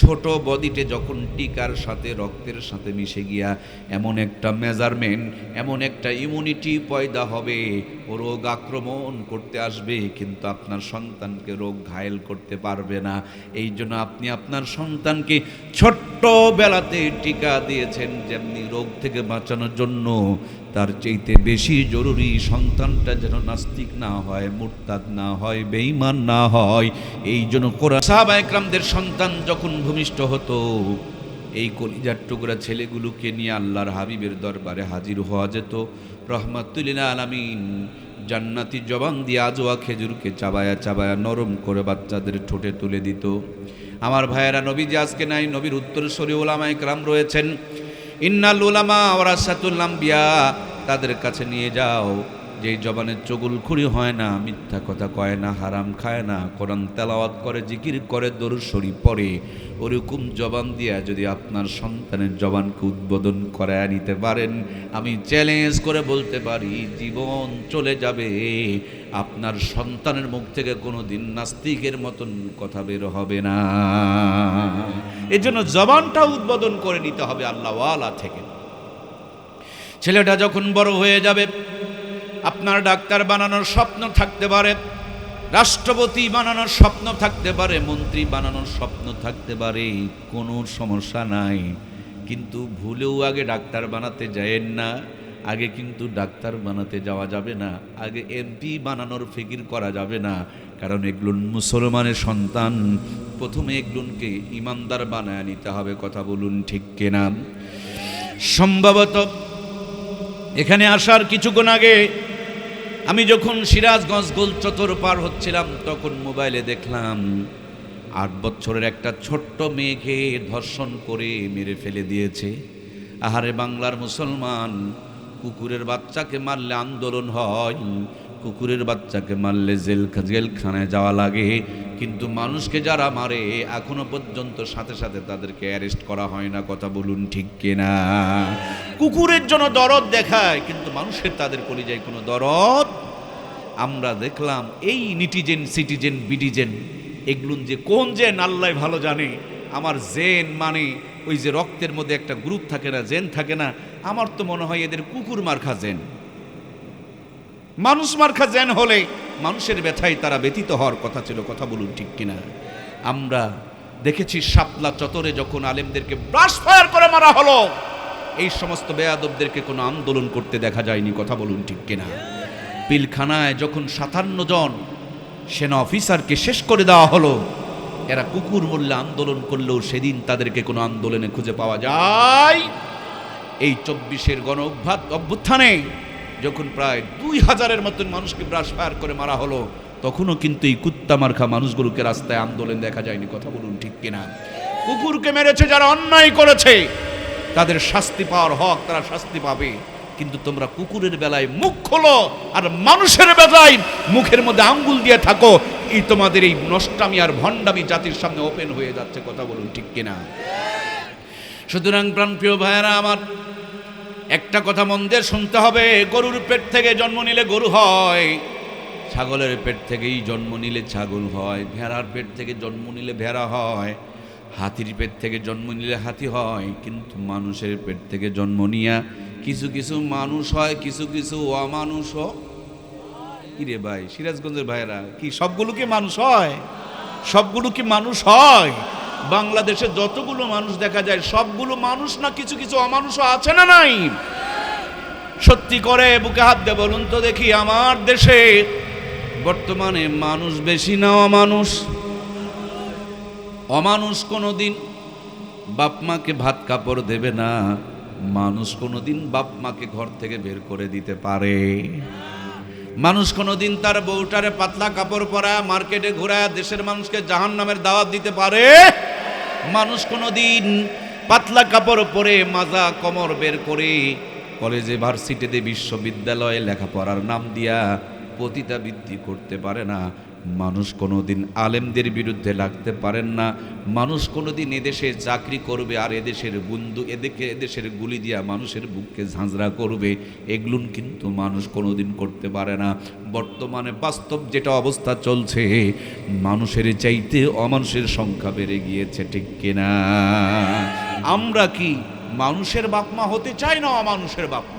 [SPEAKER 1] ছোট বডিতে যখন টিকার সাথে রক্তের সাথে মিশে গিয়া এমন একটা মেজারমেন্ট, এমন একটা ইমিউনিটি পয়দা হবে, ও রোগ আক্রমণ করতে আসবে কিন্তু আপনার সন্তানকে রোগ ঘায়েল করতে পারবে না। এই জন্য আপনি আপনার সন্তানকে ছোট্টবেলাতে টিকা দিয়েছেন, যেমনি রোগ থেকে বাঁচানোর জন্য তার চাইতে বেশি জরুরি সন্তানটা যেন নাস্তিক না হয়, মুরতাদ না হয়, বেঈমান না হয়। এই জন্য কোরআন সাহাবায়ে কেরামদের সন্তান যখন ভূমিষ্ঠ হতো, এই কলিজার টুকরা ছেলেগুলোকে নিয়ে আল্লাহর হাবিবের দরবারে হাজির হওয়া যেত। রহমাতুল লিল আলামিন জান্নাতি জবান দিয়ে আজোয়া খেজুরকে চাবায়া চাবায়া নরম করে বাচ্চাদের ঠোঁটে তুলে দিত। আমার ভাইয়েরা, নবী যে আজকে নাই, নবীর উত্তরসূরি উলামায়ে কেরাম রয়েছেন। ইন্নাল উলামা ওয়ারাসাতুল আম্বিয়া, তাদের কাছে নিয়ে যাও, যেই জবানের চগুলখুরি হয় না, মিথ্যা কথা কয় না, হারাম খায় না, কোরআন তেলাওয়াত করে, জিকির করে, দরুদ শরীফ পড়ে, ওরকম জবান দিয়া যদি আপনার সন্তানের জবানকে উদ্বোধন করায় নিতে পারেন, আমি চ্যালেঞ্জ করে বলতে পারি জীবন চলে যাবে, আপনার সন্তানের মুখ থেকে কোনো দিন নাস্তিকের মতন কথা বের হবে না। এর জন্য জবানটা উদ্বোধন করে নিতে হবে আল্লাহওয়ালা থেকে। ছেলেটা যখন বড় হয়ে যাবে, আপনার ডাক্তার বানানোর স্বপ্ন থাকতে পারে, রাষ্ট্রপতি বানানোর স্বপ্ন থাকতে পারে, মন্ত্রী বানানোর স্বপ্ন থাকতে পারে, কোনো সমস্যা নাই, কিন্তু ভুলেও আগে ডাক্তার বানাতে যায়েন না। আগে কিন্তু ডাক্তার বানাতে যাওয়া যাবে না, আগে এমপি বানানোর ফিকির করা যাবে না। কারণ এগুলো মুসলমানের সন্তান, প্রথমে এগুলোকে ইমানদার বানায় নিতে হবে। কথা বলুন ঠিক কিনা? সম্ভবত এখানে আসার কিছুক্ষণ আগে আমি যখন সিরাজগঞ্জ গোল চত্বর পার হচ্ছিলাম, তখন মোবাইলে দেখলাম 8 বছরের একটা ছোট্ট মেয়েকে ধর্ষণ করে মেরে ফেলে দিয়েছে। আহারে বাংলার মুসলমান, কুকুরের বাচ্চাকে মারলে আন্দোলন হয়, কুকুরের বাচ্চাকে মারলে জেলখানায় যাওয়া লাগে, কিন্তু মানুষকে যারা মারে এখনো পর্যন্ত সাথে সাথে তাদেরকে অ্যারেস্ট করা হয় না। কথা বলুন ঠিক কিনা? কুকুরের জন্য দরদ দেখায়, কিন্তু মানুষের তাদের কলিজায় কোনো দরদ। আমরা দেখলাম এই নিটিজেন, সিটিজেন, বিডিজেন এগুলো যে কোন জেন আল্লাহ ভালো জানে। আমার জেন মানে ওই যে রক্তের মধ্যে একটা গ্রুপ থাকে না, জেন থাকে না, আমার তো মনে হয় এদের কুকুর মার্খা জেন। মানুষ মার্খা জেন হলে মানুষের ব্যথায় তারা ব্যতীত হওয়ার কথা ছিল। কথা বলুন ঠিক কিনা? আমরা দেখেছি শাপলা চত্বরে যখন আলেমদেরকে ব্রাশ ফায়ার করে মারা হলো, এই সমস্ত বেয়াদবদেরকে কোনো আন্দোলন করতে দেখা যায়নি। কথা বলুন ঠিক কিনা? পিলখানায় যখন 57 জন সেনা অফিসারকে শেষ করে দেওয়া হলো, এরা কুকুর বললে আন্দোলন করলেও সেদিন তাদেরকে কোনো আন্দোলনে খুঁজে পাওয়া যায়। এই 24-এর গণ অভ্যুত্থানে যখন প্রায় 2000-এর মতন মানুষকে ব্রাশ ফায়ার করে মারা হলো, তখনও কিন্তু এই কুত্তা মার্খা মানুষগুলোকে রাস্তায় আন্দোলন দেখা যায়নি। কথা বলুন ঠিক কিনা? কুকুরকে মেরেছে যারা অন্যায় করেছে, তাদের শাস্তি পাওয়ার হক, তারা শাস্তি পাবে। কিন্তু তোমরা কুকুরের বেলায় মুখ খোলো আর মানুষের বেলায় মুখের মধ্যে আঙ্গুল দিয়ে থাকো, এই তোমাদের এই নষ্টামি আর ভণ্ডামি জাতির সামনে ওপেন হয়ে যাচ্ছে। কথা বলুন ঠিক কিনা? সুতরাং প্রাণপ্রিয় ভাইয়েরা আমার, একটা কথা মন দিয়ে শুনতে হবে। গরুর পেট থেকে জন্ম নিলে গরু হয়, ছাগলের পেট থেকেই জন্ম নিলে ছাগল হয়, ভেড়ার পেট থেকে জন্ম নিলে ভেড়া হয়, হাতির পেট থেকে জন্ম নিলে হাতি হয়। কিন্তু মানুষের পেট থেকে জন্ম নিয়া কিছু কিছু মানুষ হয়, কিছু কিছু অমানুষ। কিরে ভাই, সিরাজগঞ্জের ভাইরা, কি সবগুলো কি মানুষ হয়? সবগুলো কি মানুষ হয়? বাংলাদেশে যতগুলো মানুষ দেখা যায় সবগুলো মানুষ না, কিছু কিছু অমানুষও আছে না নাই? সত্যি করে বুকে হাত দিয়ে বলুন তো দেখি, আমার দেশে বর্তমানে মানুষ বেশি না অমানুষ? অমানুষ কোনোদিন বাপ মাকে ভাত কাপড় দেবে না, মানুষ কোনোদিন বাপ মাকে ঘর থেকে বের করে দিতে পারে। মানুষ কোনোদিন তার বউটারে পাতলা কাপড় পরা মার্কেটে ঘোরায় দেশের মানুষকে জাহান্নামের দাওয়াত দিতে পারে? মানুষ কোনোদিন পাতলা কাপড় পরে মাজা কমর বের করে কলেজে, ভার্সিটিতে, বিশ্ববিদ্যালয়ে লেখাপড়ার নাম দিয়া পতিতাবৃত্তি করতে পারে না। মানুষ কোনোদিন আলেমদের বিরুদ্ধে লাগতে পারেন না। মানুষ কোনোদিন এদেশে চাকরি করবে আর এদেশের বন্ধু এদেশের গুলি দিয়া মানুষের বুককে ঝাঁঝরা করবে, এগুলো কিন্তু মানুষ কোনোদিন করতে পারে না। বর্তমানে বাস্তব যেটা অবস্থা চলছে, মানুষের চাইতে অমানুষের সংখ্যা বেড়ে গিয়েছে। ঠিক কিনা? আমরা কি মানুষের বাপমা হতে চাই না অমানুষের বাপমা?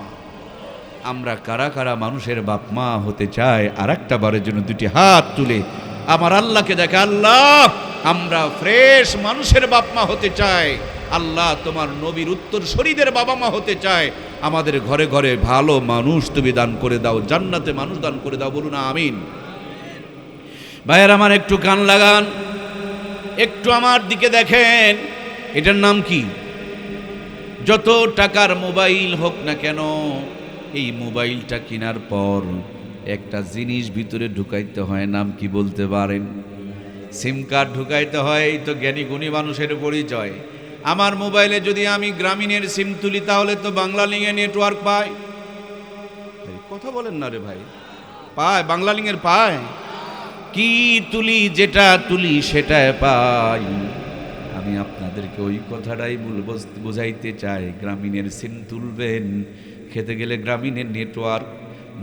[SPEAKER 1] আমরা কারা কারা মানুষের বাপ মা হতে চাই? আর একটা বারের জন্য দুটি হাত তুলে আমার আল্লাহকে দেখে, আল্লাহ আমরা ফ্রেশ মানুষের বাপ মা হতে চাই। আল্লাহ তোমার নবীর উত্তরসূরিদের বাবা মা হতে চাই। আমাদের ঘরে ঘরে ভালো মানুষ তুমি দান করে দাও, জান্নাতে মানুষ দান করে দাও। বলুন আমিন। ভাইয়ের আমার একটু কান লাগান, একটু আমার দিকে দেখেন। এটার নাম কি? যত টাকার মোবাইল হোক না কেন, এই মোবাইলটা কেনার পর একটা জিনিস ভিতরে ঢুকাইতে হয়, নাম কি বলতে পারেন? সিম কার্ড ঢুকাইতে হয়। এই তো জ্ঞানী গুণী মানুষের পরিচয়। আমার মোবাইলে যদি আমি গ্রামীণের সিম তুলি তাহলে তো বাংলালিংকে নেটওয়ার্ক পায়। কথা বলেন না রে ভাই, পায় বাংলালিংকের পায়। কি তুলি, যেটা তুলি সেটাই পাই। আমি আপনাদেরকে ওই কথাটাই বোঝাইতে চাই। গ্রামীণের সিম তুলবেন, খেতে গেলে গ্রামীণের নেটওয়ার্ক,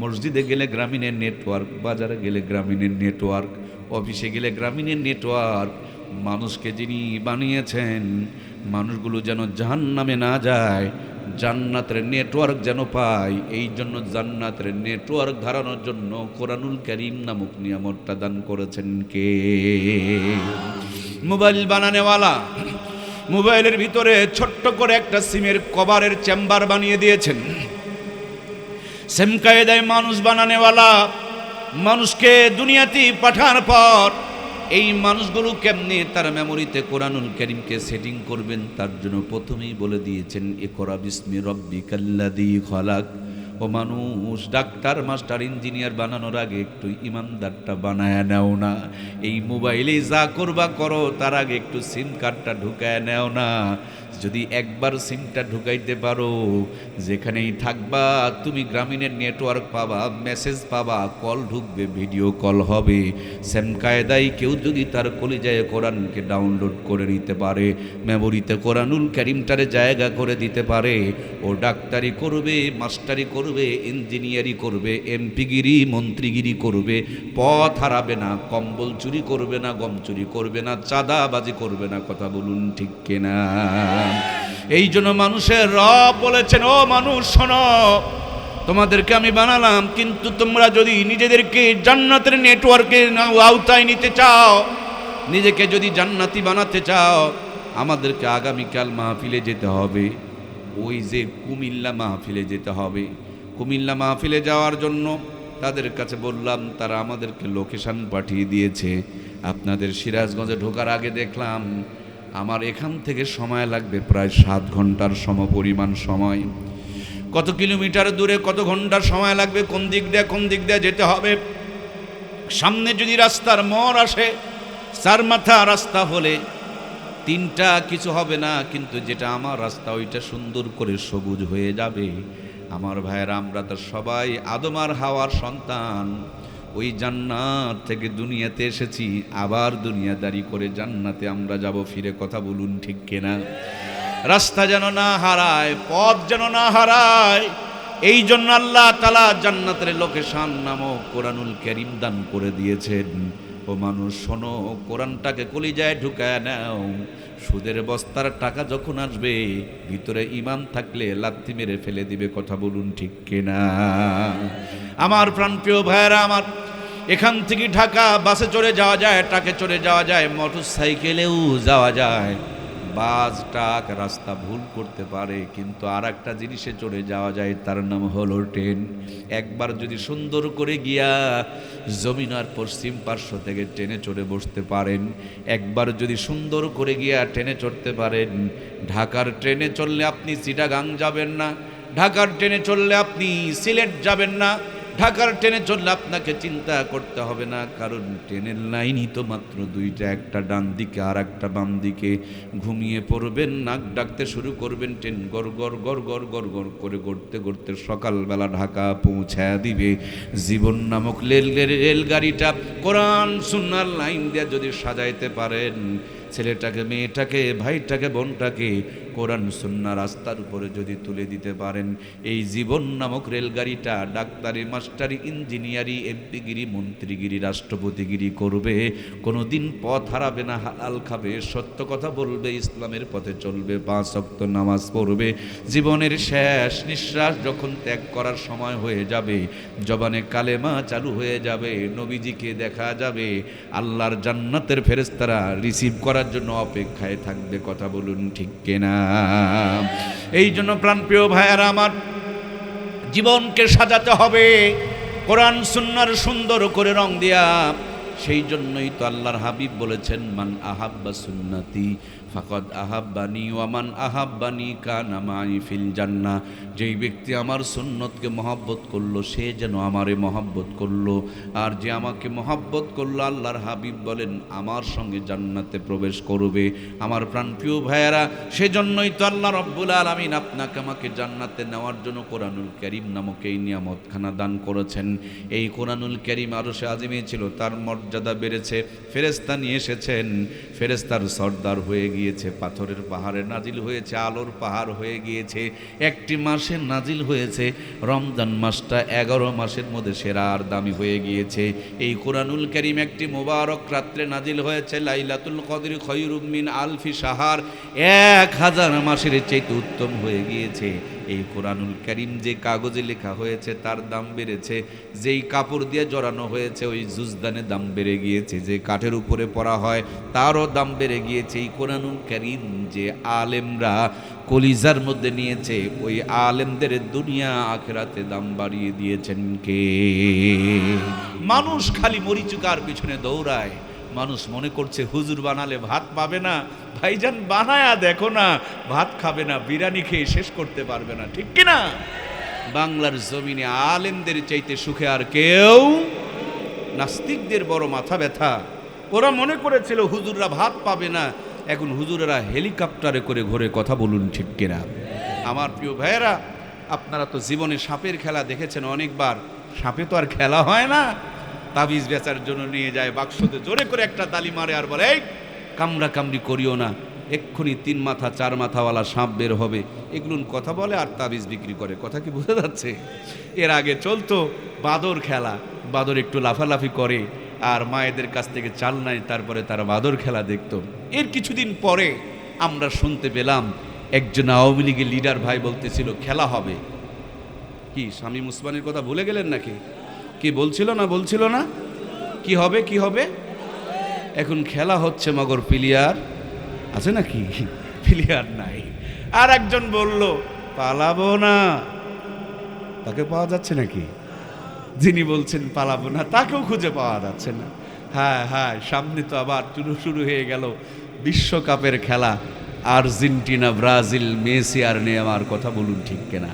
[SPEAKER 1] মসজিদে গেলে গ্রামীণের নেটওয়ার্ক, বাজারে গেলে গ্রামীণের নেটওয়ার্ক, অফিসে গেলে গ্রামীণের নেটওয়ার্ক। মানুষকে যিনি বানিয়েছেন, মানুষগুলো যেন জাহান্নামে না যায়, জান্নাতের নেটওয়ার্ক যেন পায়, এই জন্য জান্নাতের নেটওয়ার্ক ধারণের জন্য কোরআনুল কারীম নামক নিয়ামতটা দান করেছেন কে? মোবাইল বানানেওয়ালা মোবাইলের ভিতরে ছোট্ট করে একটা সিমের কভারের চেম্বার বানিয়ে দিয়েছেন। সেম কায়দায় মানুষ বানানেওয়ালা মানুষকে দুনিয়াতে পাঠানোর পর এই মানুষগুলো কেমনে তার মেমোরিতে কোরআনুল কারীমকে সেটিং করবেন, তার জন্য প্রথমেই বলে দিয়েছেন ইকরা বিসমি রাব্বিকাল্লাযী খলাক। ও মানুষ, ডাক্তার, মাস্টার, ইঞ্জিনিয়ার বানানোর আগে একটু ইমানদারটা বানায় নাও না? এই মোবাইলে যা করবা করো, তার আগে একটু সিম কার্ডটা ঢুকায় নাও না? যদি একবার সিমটা ঢুকাইতে পারো, যেখানেই থাকবা তুমি গ্রামীণের নেটওয়ার্ক পাবা, মেসেজ পাবা, কল ঢুকবে, ভিডিও কল হবে। সেম কায়দায় কেউ যদি তার কলিজায় কোরআনকে ডাউনলোড করে নিতে পারে, মেমোরিতে কোরআনুল কারীমটারে জায়গা করে দিতে পারে, ও ডাক্তারি করবে, মাস্টারি করবে, ইঞ্জিনিয়ারি করবে, এমপিগিরি, মন্ত্রীগিরি করবে, পথ হারাবে না, কম্বল চুরি করবে না, গম চুরি করবে না, চাঁদাবাজি করবে না। কথা বলুন ঠিক কিনা? এই জন্য মানুষের রব বলেছেন, ও মানুষ শোনো, তোমাদেরকে আমি বানালাম, কিন্তু তোমরা যদি নিজেদেরকে জান্নাতের নেটওয়ার্কে আওতায় নিতে চাও, নিজেকে যদি জান্নাতি বানাতে চাও, আমাদেরকে আগামীকাল মাহফিলে যেতে হবে। ওই যে কুমিল্লা মাহফিলে যেতে হবে। কুমিল্লা মাহফিলে যাওয়ার জন্য তাদের কাছে বললাম, তারা আমাদেরকে লোকেশন পাঠিয়ে দিয়েছে। আপনাদের সিরাজগঞ্জে ঢোকার আগে দেখলাম আমার এখান থেকে সময় লাগবে প্রায় 7 ঘন্টার সমপরিমাণ সময়। কত কিলোমিটার দূরে, কত ঘন্টার সময় লাগবে, কোন দিক দিয়ে যেতে হবে। সামনে যদি রাস্তার মোড় আসে, 4 মাথা রাস্তা হলে 3টা কিছু হবে না, কিন্তু যেটা আমার রাস্তা ওইটা সুন্দর করে সবুজ হয়ে যাবে। আমার ভাইয়েরা, আমরা তো সবাই আদম আর হাওয়ার সন্তান। ওই জান্নাত থেকে দুনিয়াতে এসেছি, আবার দুনিয়াদারি করে জান্নাতে আমরা যাব ফিরে। কথা বলুন ঠিক কিনা? রাস্তা যেন না হারায়, পথ যেন না হারায়, এই জন্য আল্লাহ তাআলা জান্নাতের লোকেশন নামক কোরআনুল কারীম দান করে দিয়েছেন। ও মানুষ শোনো, কোরআনটাকে কলিজায় ঢুকায় নাও। সুদের বস্তার টাকা যখন আসবে, ভিতরে ঈমান থাকলে লাথি মেরে ফেলে দিবে। কথা বলুন ঠিক কিনা? আমার প্রাণপ্রিয় ভাইয়েরা আমার, এখান থেকে ঢাকা বাসে চড়ে যাওয়া যায়, ট্রাকে চড়ে যাওয়া যায়, মোটর সাইকেলেও যাওয়া যায়। বাস, ট্রাক রাস্তা ভুল করতে পারে, কিন্তু আর একটা জিনিসে চড়ে যাওয়া যায়, তার নাম হলো ট্রেন। একবার যদি সুন্দর করে গিয়া যমুনার পশ্চিম পার্শ্ব থেকে ট্রেনে চড়ে বসতে পারেন, একবার যদি সুন্দর করে গিয়া ট্রেনে চড়তে পারেন, ঢাকার ট্রেনে চললে আপনি চিটাগাং যাবেন না, ঢাকার ট্রেনে চললে আপনি সিলেট যাবেন না, ঢাকার ট্রেনে চললে আপনাকে চিন্তা করতে হবে না, কারণ ট্রেনের লাইনই তো মাত্র 2টা, একটা ডান দিকে আর একটা বাম দিকে। ঘুমিয়ে পড়বেন, নাক ডাকতে শুরু করবেন, ট্রেন গড় গড় গড় গড় গড় গড় করে গড়তে গড়তে সকালবেলা ঢাকা পৌঁছায় দিবে। জীবন নামক রেলগাড়িটা কোরআন সুন্নাহর লাইন দিয়ে যদি সাজাইতে পারেন, ছেলেটাকে, মেয়েটাকে, ভাইটাকে, বোনটাকে কোরআন সুন্নাহ রাস্তার উপরে যদি তুলে দিতে পারেন, এই জীবন নামক রেলগাড়িটা ডাক্তারি, মাস্টারি, ইঞ্জিনিয়ারি, এমপিগিরি, মন্ত্রীগিরি, রাষ্ট্রপতিগিরি করবে, কোনো দিন পথ হারাবে না, হালাল খাবে, সত্য কথা বলবে, ইসলামের পথে চলবে, 5 ওয়াক্ত নামাজ পড়বে। জীবনের শেষ নিঃশ্বাস যখন ত্যাগ করার সময় হয়ে যাবে, জবানে কালেমা চালু হয়ে যাবে, নবীজিকে দেখা যাবে, আল্লাহর জান্নাতের ফেরেশতারা রিসিভ করার জন্য অপেক্ষায় থাকবে। কথা বলুন ঠিক কিনা? এই জন্য প্রাণপ্রিয় ভাইয়েরা আমার, জীবনকে সাজাতে হবে কোরআন সুন্নাহর সুন্দর করে রং দিয়া। সেই জন্যই তো আল্লাহর হাবিব বলেছেন, মান আহাব্বা সুন্নতি ফাকাদ আহাব্বানি ওয়া মান আহাব্বানি কানা মাই ফিল জান্নাহ। যেই ব্যক্তি আমার সুন্নতকে মহব্বত করলো, সে যেন আমারে মহব্বত করলো, আর যে আমাকে মহব্বত করলো, আল্লাহর হাবিব বলেন, আমার সঙ্গে জান্নাতে প্রবেশ করবে। আমার প্রাণপ্রিয় ভাইয়েরা, সেজন্যই তো আল্লাহ রব্বুল আলামিন আপনাকে আমাকে জান্নাতে নেওয়ার জন্য কোরআনুল কারীম নামক এই নিয়ামতখানা দান করেছেন। এই কোরআনুল কারীম আরশে আজিমে ছিল, তার মর্যাদা বেড়েছে, ফেরেশতা নিয়ে এসেছেন, ফেরেশতার সর্দার হয়ে গিয়েছে, পাথরের পাহাড়ে নাজিল হয়েছে, আলোর পাহাড় হয়ে গিয়েছে, একটি মাসে নাজিল হয়েছে। রমজান মাসটা 11 মাসের মধ্যে সেরা আর দামি হয়ে গিয়েছে। এই কোরআনুল কারীম একটি মোবারক রাত্রে নাজিল হয়েছে, লাইলাতুল কদর খায়রুম মিন আলফি শাহর, 1000 মাসের চাইতে উত্তম হয়ে গিয়েছে। এই কোরআনুল কারীম যে কাগজে লেখা হয়েছে তার দাম বেড়েছে, যেই কাপড় দিয়ে জড়ানো হয়েছে ওই জুজদানের দাম বেড়ে গিয়েছে, যে কাঠের উপরে পড়া হয় তারও দাম বেড়ে গিয়েছে। এই কোরআনুল কারীম যে আলেমরা কলিজার মধ্যে নিয়েছে, ওই আলেমদের দুনিয়া আখিরাতে দাম বাড়িয়ে দিয়েছেন কে? মানুষ খালি মরিচুকার পিছনে দৌড়ায়, মানুষ মনে করছে হুজুর বানালে ভাত পাবে না। ভাইজান বানায়া দেখো না, ভাত খাবে না, বিরিয়ানি খেয়ে শেষ করতে পারবে না, ঠিক কিনা? বাংলার জমিনে আলেমদের চাইতে সুখে আর কেউ। নাস্তিকদের বড় মাথা ব্যথা, ওরা মনে করেছিল হুজুররা ভাত পাবে না, এখন হুজুরেরা হেলিকপ্টারে করে ঘুরে, কথা বলুন ঠিক কিনা? আমার প্রিয় ভাইয়েরা, আপনারা তো জীবনে সাপের খেলা দেখেছেন অনেকবার। সাপে তো আর খেলা হয় না, তাবিজ বেচার জন্য নিয়ে যায় বাক্সতে, জোরে করে একটা তালি মারে আর বলে, এই কামড়া কামড়ি করিও না, এক্ষুনি 3 মাথা 4 মাথাওয়ালা সাপ বের হবে। এগুলো কথা বলে আর তাবিজ বিক্রি করে, কথা কি বোঝা যাচ্ছে? এর আগে চলতো বাদর খেলা, বাদর একটু লাফালাফি করে আর মায়েদের কাছ থেকে চাল নাই, তারপরে তারা বাদর খেলা দেখতো। এর কিছুদিন পরে আমরা শুনতে পেলাম একজন আওয়ামী লীগের লিডার ভাই বলতেছিল খেলা হবে। কি শামীম ওসমানের কথা ভুলে গেলেন নাকি? কি বলছিল না? কি হবে? কি হবে? এখন খেলা হচ্ছে, মগর প্লেয়ার আছে নাকি? প্লেয়ার নাই। আর একজন বলল পালাবো না, তাকে পাওয়া যাচ্ছে নাকি? যিনি বলছেন পালাবো না তাকেও খুঁজে পাওয়া যাচ্ছে না। হ্যাঁ, সামনে তো আবার শুরু হয়ে গেল বিশ্বকাপের খেলা, আর্জেন্টিনা, ব্রাজিল, মেসি আর নেইমার, কথা বলুন ঠিক কিনা?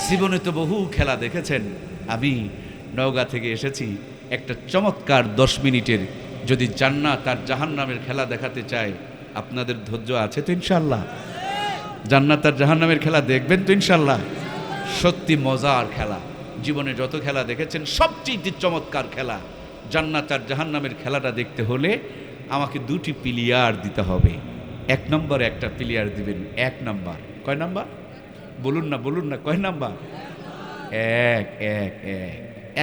[SPEAKER 1] জীবনে তো বহু খেলা দেখেছেন। আমি নওগাঁ থেকে এসেছি, একটা চমৎকার 10 মিনিটের যদি জান্নাত আর জাহান্নামের খেলা দেখাতে চাই, আপনাদের ধৈর্য আছে তো ইনশাল্লাহ? জান্নাত আর জাহান্নামের খেলা দেখবেন তো ইনশাল্লাহ? সত্যি মজার খেলা, জীবনে যত খেলা দেখেছেন সবচেয়ে চমৎকার খেলা। জান্নাত আর জাহান্নামের খেলাটা দেখতে হলে আমাকে 2টি প্লেয়ার দিতে হবে। 1 নম্বরে একটা প্লেয়ার দিবেন। 1 নাম্বার, কয় নাম্বার বলুন না, কয় নাম্বার?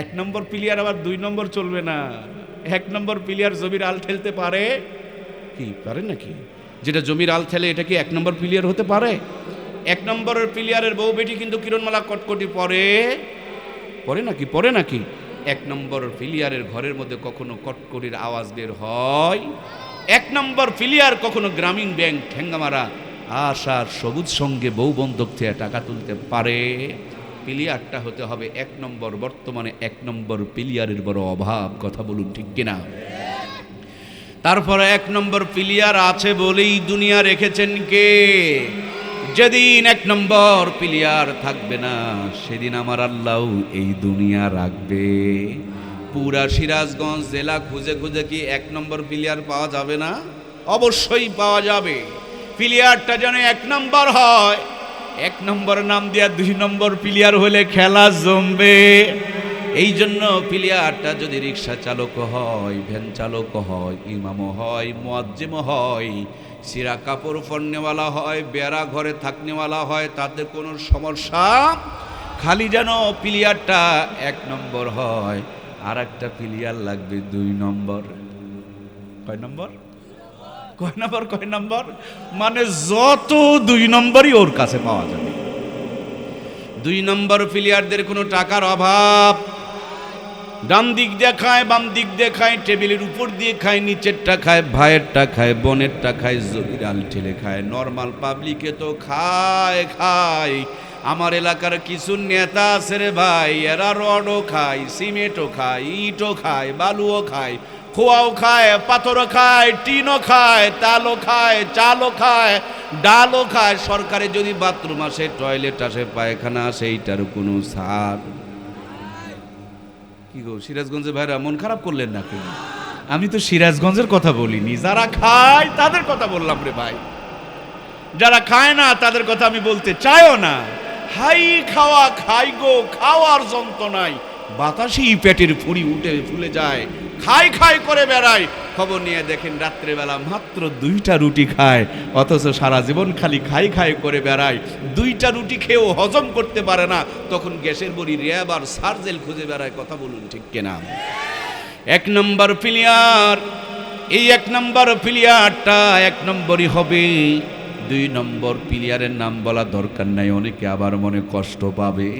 [SPEAKER 1] 1 নম্বর প্লেয়ার, আবার 2 নম্বর চলবে না। 1 নম্বর প্লেয়ার জমির আল ঠেলতে পারে কি? পারে নাকি? যেটা জমির আল ঠেলে এটা কি 1 নম্বর প্লেয়ার হতে পারে? 1 নম্বরের প্লেয়ারের বউ বেটি কিন্তু কিরণমালা কটকটি পরে নাকি? 1 নম্বর প্লেয়ারের ঘরের মধ্যে কখনো কটকটির আওয়াজ বের হয়? 1 নম্বর প্লেয়ার কখনো গ্রামীণ ব্যাংক ঠেঙ্গামারা আশার সবুজ সঙ্গে বউ বন্ধক থেকে টাকা তুলতে পারে? প্লেয়ারটা হতে হবে 1 নম্বর। বর্তমানে 1 নম্বর প্লেয়ারের বড় অভাব, কথা বলুন ঠিক কিনা? তারপরে 1 নম্বর প্লেয়ার আছে বলেই দুনিয়া রেখেছেন কে? যেদিন 1 নম্বর প্লেয়ার থাকবে না, সেদিন আমার আল্লাহ এই দুনিয়া রাখবে। পুরা সিরাজগঞ্জ জেলা খুঁজে কি 1 নম্বর প্লেয়ার পাওয়া যাবে না? অবশ্যই পাওয়া যাবে। প্লেয়ারটা যেন 1 নম্বর হয়। 1 নম্বর নাম দিয়া 2 নম্বর প্লেয়ার হলে খেলা জমবে। এই জন্য প্লেয়ারটা যদি রিক্সা চালক হয়, ভ্যান চালক হয়, ইমামও হয়, মুয়াজ্জিমও হয়, সিরা কাপড় পরনেওয়ালা হয়, বেড়া ঘরে থাকনেওয়ালা হয়, তাতে কোনো সমস্যা, খালি যেন প্লেয়ারটা 1 নম্বর হয়। আর একটা প্লেয়ার লাগবে 2 নম্বর। কয় নম্বর? মানে যত 2 নম্বরই ওর কাছে পাওয়া যাবে। 2 নম্বর প্লেয়ারদের কোনো টাকার অভাব, ডান দিক দিয়ে খায়, বাম দিক দিয়ে খায়, টেবিলের উপর দিয়ে খায়, নিচেরটা খায়, ভাইয়েরটা খায়, বোনেরটা খায়, জমির আল ঠেলে খায়। নর্মাল পাবলিকে তো খায়। আমার এলাকার কিছু নেতা আছে রে ভাই, এরা রডও খায়, সিমেন্টও খায়, ইটও খায়, বালুও খায়, খোয়াও খায়, পাথরও খায়, টিনও খায়, তালও খায়, চালও খায়, ডালও খায়। সরকারে যদি বাথরুম আসে, টয়লেট আসে, পায়খানা আসে, এইটার কোনো ছাড় কি গো? সিরাজগঞ্জের ভাইরা মন খারাপ করলেন নাকি? আমি তো সিরাজগঞ্জের কথা বলিনি, যারা খায় তাদের কথা বললাম রে ভাই। যারা খায় না তাদের কথা আমি বলতে চাইও না। হাই খাওয়া খাই গো, খাওয়ার যন্ত্রণায় বাতাসেই পেটের ফুঁড়ি উঠে ফুলে যায়, খাই করে বেড়ায়। খবর নিয়ে দেখেন রাত্রেবেলা মাত্র 2টা রুটি খায়, অথচ সারা জীবন খালি খাই করে বেড়ায়। 2টা রুটি খেয়েও হজম করতে পারে না, তখন গ্যাসের বড়ি র্যাব আর সার্জেল খুঁজে বেড়ায়, কথা বলুন ঠিক কিনা? 1 নম্বর প্লেয়ার, এই 1 নম্বর প্লেয়ারটা 1 নম্বরই হবে। 2 নম্বর প্লেয়ারের নাম বলা দরকার নাই, অনেকে আবার মনে কষ্ট পাবে।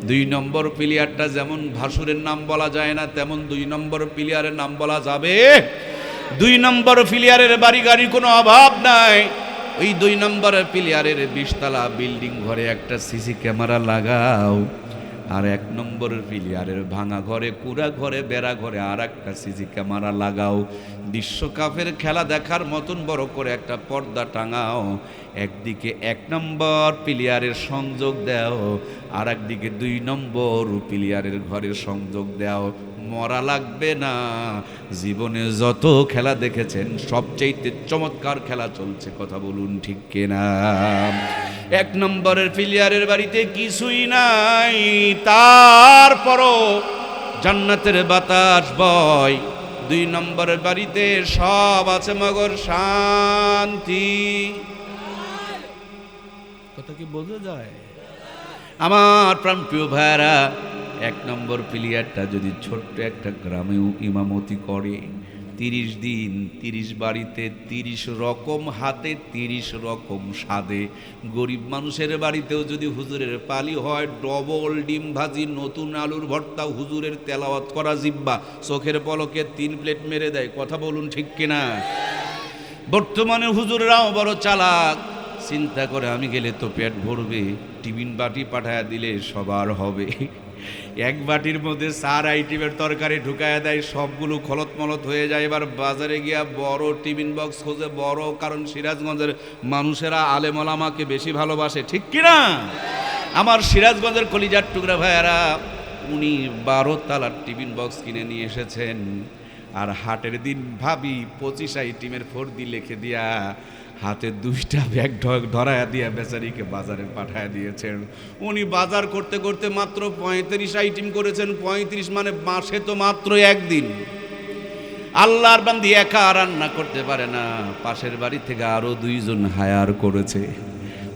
[SPEAKER 1] 2 নম্বর প্লেয়ারটা যেমন ভাসুরের নাম বলা যায় না, তেমন 2 নম্বর প্লেয়ারের নাম বলা যাবে। 2 নম্বর প্লেয়ারের বাড়ি গাড়ি কোনো অভাব নাই। ওই 2 নম্বর প্লেয়ারের 20 তলা বিল্ডিং ঘরে একটা সিসি ক্যামেরা লাগাও, আর 1 নম্বর প্লেয়ারের ভাঙা ঘরে, কুড়া ঘরে, বেড়া ঘরে আর একটা সিসি ক্যামেরা লাগাও। বিশ্বকাপের খেলা দেখার মতন বড় করে একটা পর্দা টাঙাও। একদিকে 1 নম্বর প্লেয়ারের সংযোগ দাও, আর একদিকে 2 নম্বর প্লেয়ারের ঘরের সংযোগ দাও। মরা লাগবে না। জীবনে যত খেলা দেখেছেন সবচেয়ে চমৎকার খেলা চলছে, কথা বলুন ঠিক কিনা? 1 নম্বরের প্লেয়ারের বাড়িতে কিছুই নাই, তারপরও জান্নাতের বাতাস বয়। 2 নম্বরের বাড়িতে সব আছে মগর শান্তি। কথা কি বোঝা যায়? আমার প্রাণপ্রিয় ভাইরা, 1 নম্বর প্লেয়ারটা যদি ছোট্ট একটা গ্রামেও ইমামতি করে, 30 দিন 30 বাড়িতে 30 রকম হাতে 30 রকম স্বাদে, গরিব মানুষের বাড়িতেও যদি হুজুরের পালি হয়, ডবল ডিম ভাজি, নতুন আলুর ভর্তা, হুজুরের তেলাওয়াত করা জিব্বা চোখের পলকে 3 প্লেট মেরে দেয়, কথা বলুন ঠিক কিনা? বর্তমানে হুজুররাও বড় চালাক, চিন্তা করে আমি গেলে তো পেট ভরবে, টিফিন বাটি পাঠায় দিলে সবার হবে। 1 বাটির মধ্যে 4 আইটেমের তরকারি ঢুকায় দেয়, সবগুলো খলত মলত হয়ে যায়। এবার বাজারে গিয়া বড় টিফিন বক্স খোঁজে, বড়, কারণ সিরাজগঞ্জের মানুষেরা আলেম ওলামাকে বেশি ভালোবাসে, ঠিক কিনা? আমার সিরাজগঞ্জের কলিজার টুকরা ভাইয়ারা, উনি 12 তালার টিফিন বক্স কিনে নিয়ে এসেছেন, আর হাটের দিন ভাবি 25 আইটেমের ফর্দি লিখে দিয়া হাতে 2টা ব্যাগ ধরায়া দিয়া বেচারিকে বাজারে পাঠায় দিয়েছেন। উনি বাজার করতে করতে মাত্র 35 আইটেম করেছেন। 35 মানে মাসে তো মাত্র 1 দিন। আল্লাহর বান্দি একা রান্না করতে পারে না, পাশের বাড়ি থেকে আরো 2 জন হায়ার করেছে।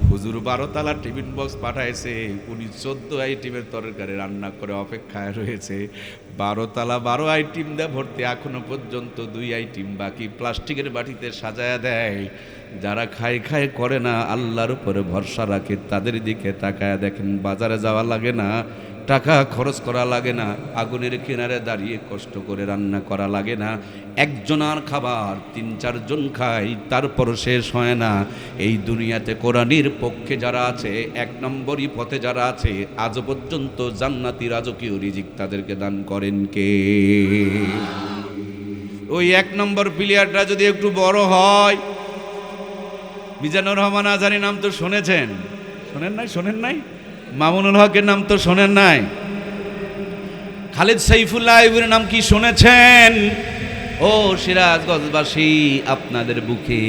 [SPEAKER 1] হুজুর 12 তালা টিফিন বক্স পাঠাইছে, উনি 14 আইটেমের তরকারি রান্না করে অপেক্ষায় রয়েছে। 12 তালা 12 আইটেম দেয় ভর্তি, এখনো পর্যন্ত 2 আইটেম বাকি, প্লাস্টিকের বাটিতে সাজায়া দেয়। যারা খায় খায় করে না, আল্লাহর উপরে ভরসা রাখে, তাদের দিকে তাকায় দেখেন, বাজারে যাওয়া লাগে না, টাকা খরচ করা লাগে না, আগুনের কিনারে দাঁড়িয়ে কষ্ট করে রান্না করা লাগে না। একজনার খাবার 3-4 জন খায়, তারপর শেষ হয় না। এই দুনিয়াতে কোরআনের পক্ষে যারা আছে, 1 নম্বরই পথে যারা আছে, আজও পর্যন্ত জান্নাতি রাজকীয় রিজিক তাদেরকে দান করেন কে? ওই 1 নম্বর প্লেয়ারটা যদি একটু বড় হয়, মিজানুর রহমান আজহারীর নাম তো শুনেছেন, শোনেন নাই? মামুনুল হকের নাম তো শোনেন নাই? খালিদ সাইফুল্লাহ আইয়ুবীর নাম কি শুনেছেন? ও সিরাজগঞ্জবাসী, আপনাদের বুকে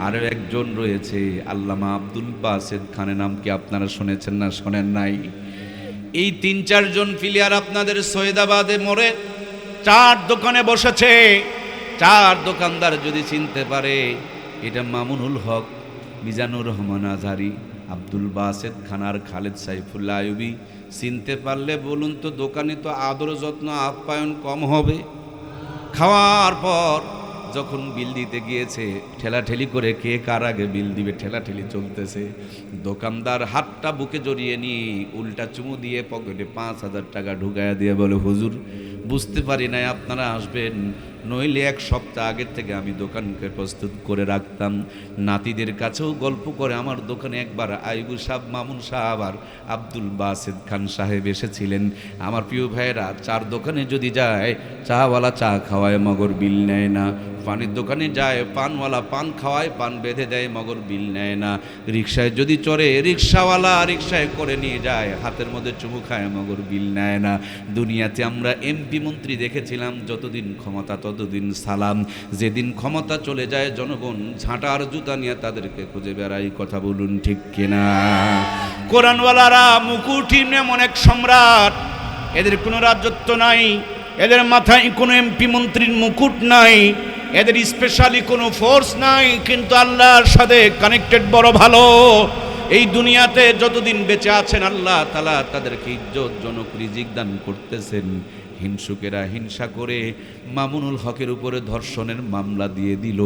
[SPEAKER 1] আরো একজন রয়েছে, আল্লামা আব্দুল বাসেদ খানের নাম কি আপনারা শুনেছেন না শোনেন নাই? এই 3-4 জন প্লেয়ার আপনাদের সৈয়দাবাদে মোড়ে 4 দোকানে বসেছে। 4 দোকানদার যদি চিনতে পারে এটা মামুনুল হক, মিজানুর রহমান আজহারী, আব্দুল বাসেদ খান আর খালিদ সাইফুল্লাহ আইয়ুবী, চিনতে পারলে বলুন তো, দোকানে তো আদর যত্ন আপ্যায়ন কম হবে? খাওয়ার পর যখন বিল দিতে গিয়েছে, ঠেলাঠেলি করে কে কার আগে বিল দিবে ঠেলাঠেলি চলতেছে। দোকানদার হাতটা বুকে জড়িয়ে নিয়ে উল্টা চুমু দিয়ে পকেটে 5,000 টাকা ঢুকায়া দিয়ে বলে, হুজুর বুঝতে পারি নাই আপনারা আসবেন, নইলে 1 সপ্তাহ আগের থেকে আমি দোকানকে প্রস্তুত করে রাখতাম। নাতিদের কাছেও গল্প করে আমার দোকানে একবার আইবু সাহেব, মামুন সাহেব আর আব্দুল বাসেদ খান সাহেব এসেছিলেন। আমার প্রিয় ভাইয়েরা, 4 দোকানে যদি যায়, চাওয়ালা চা খাওয়ায় মগর বিল নেয় না, পানির দোকানে যায় পানওয়ালা পান খাওয়ায়, পান বেঁধে দেয়, মগর বিল নেয় না। রিক্সায় যদি চড়ে, রিক্সাওয়ালা রিক্সায় করে নিয়ে যায়, হাতের মধ্যে চুমু খায়, মগর বিল নেয় না। দুনিয়াতে আমরা এমপি মন্ত্রী দেখেছিলাম, যতদিন ক্ষমতা ততদিন সালাম, যেদিন ক্ষমতা চলে যায় জনগণ ঝাঁটার জুতা নিয়ে তাদেরকে খুঁজে বেড়াই, কথা বলুন ঠিক কিনা? কোরআনওয়ালারা মুকুটহীন এমন এক সম্রাট, এদের কোনো রাজত্ব নাই, এদের মাথায় কোনো এমপি মন্ত্রীর মুকুট নাই, এদের স্পেশালি কোনো ফোর্স নাই, কিন্তু আল্লাহর সাথে কানেক্টেড বড় ভালো। এই দুনিয়াতে যতদিন বেঁচে আছেন, আল্লাহ তাআলা তাদেরকে ইজ্জতজনক রিজিক দান করতেছেন। হিংসুকেরা হিংসা করে মামুনুল হকের উপরে ধর্ষণের মামলা দিয়ে দিল।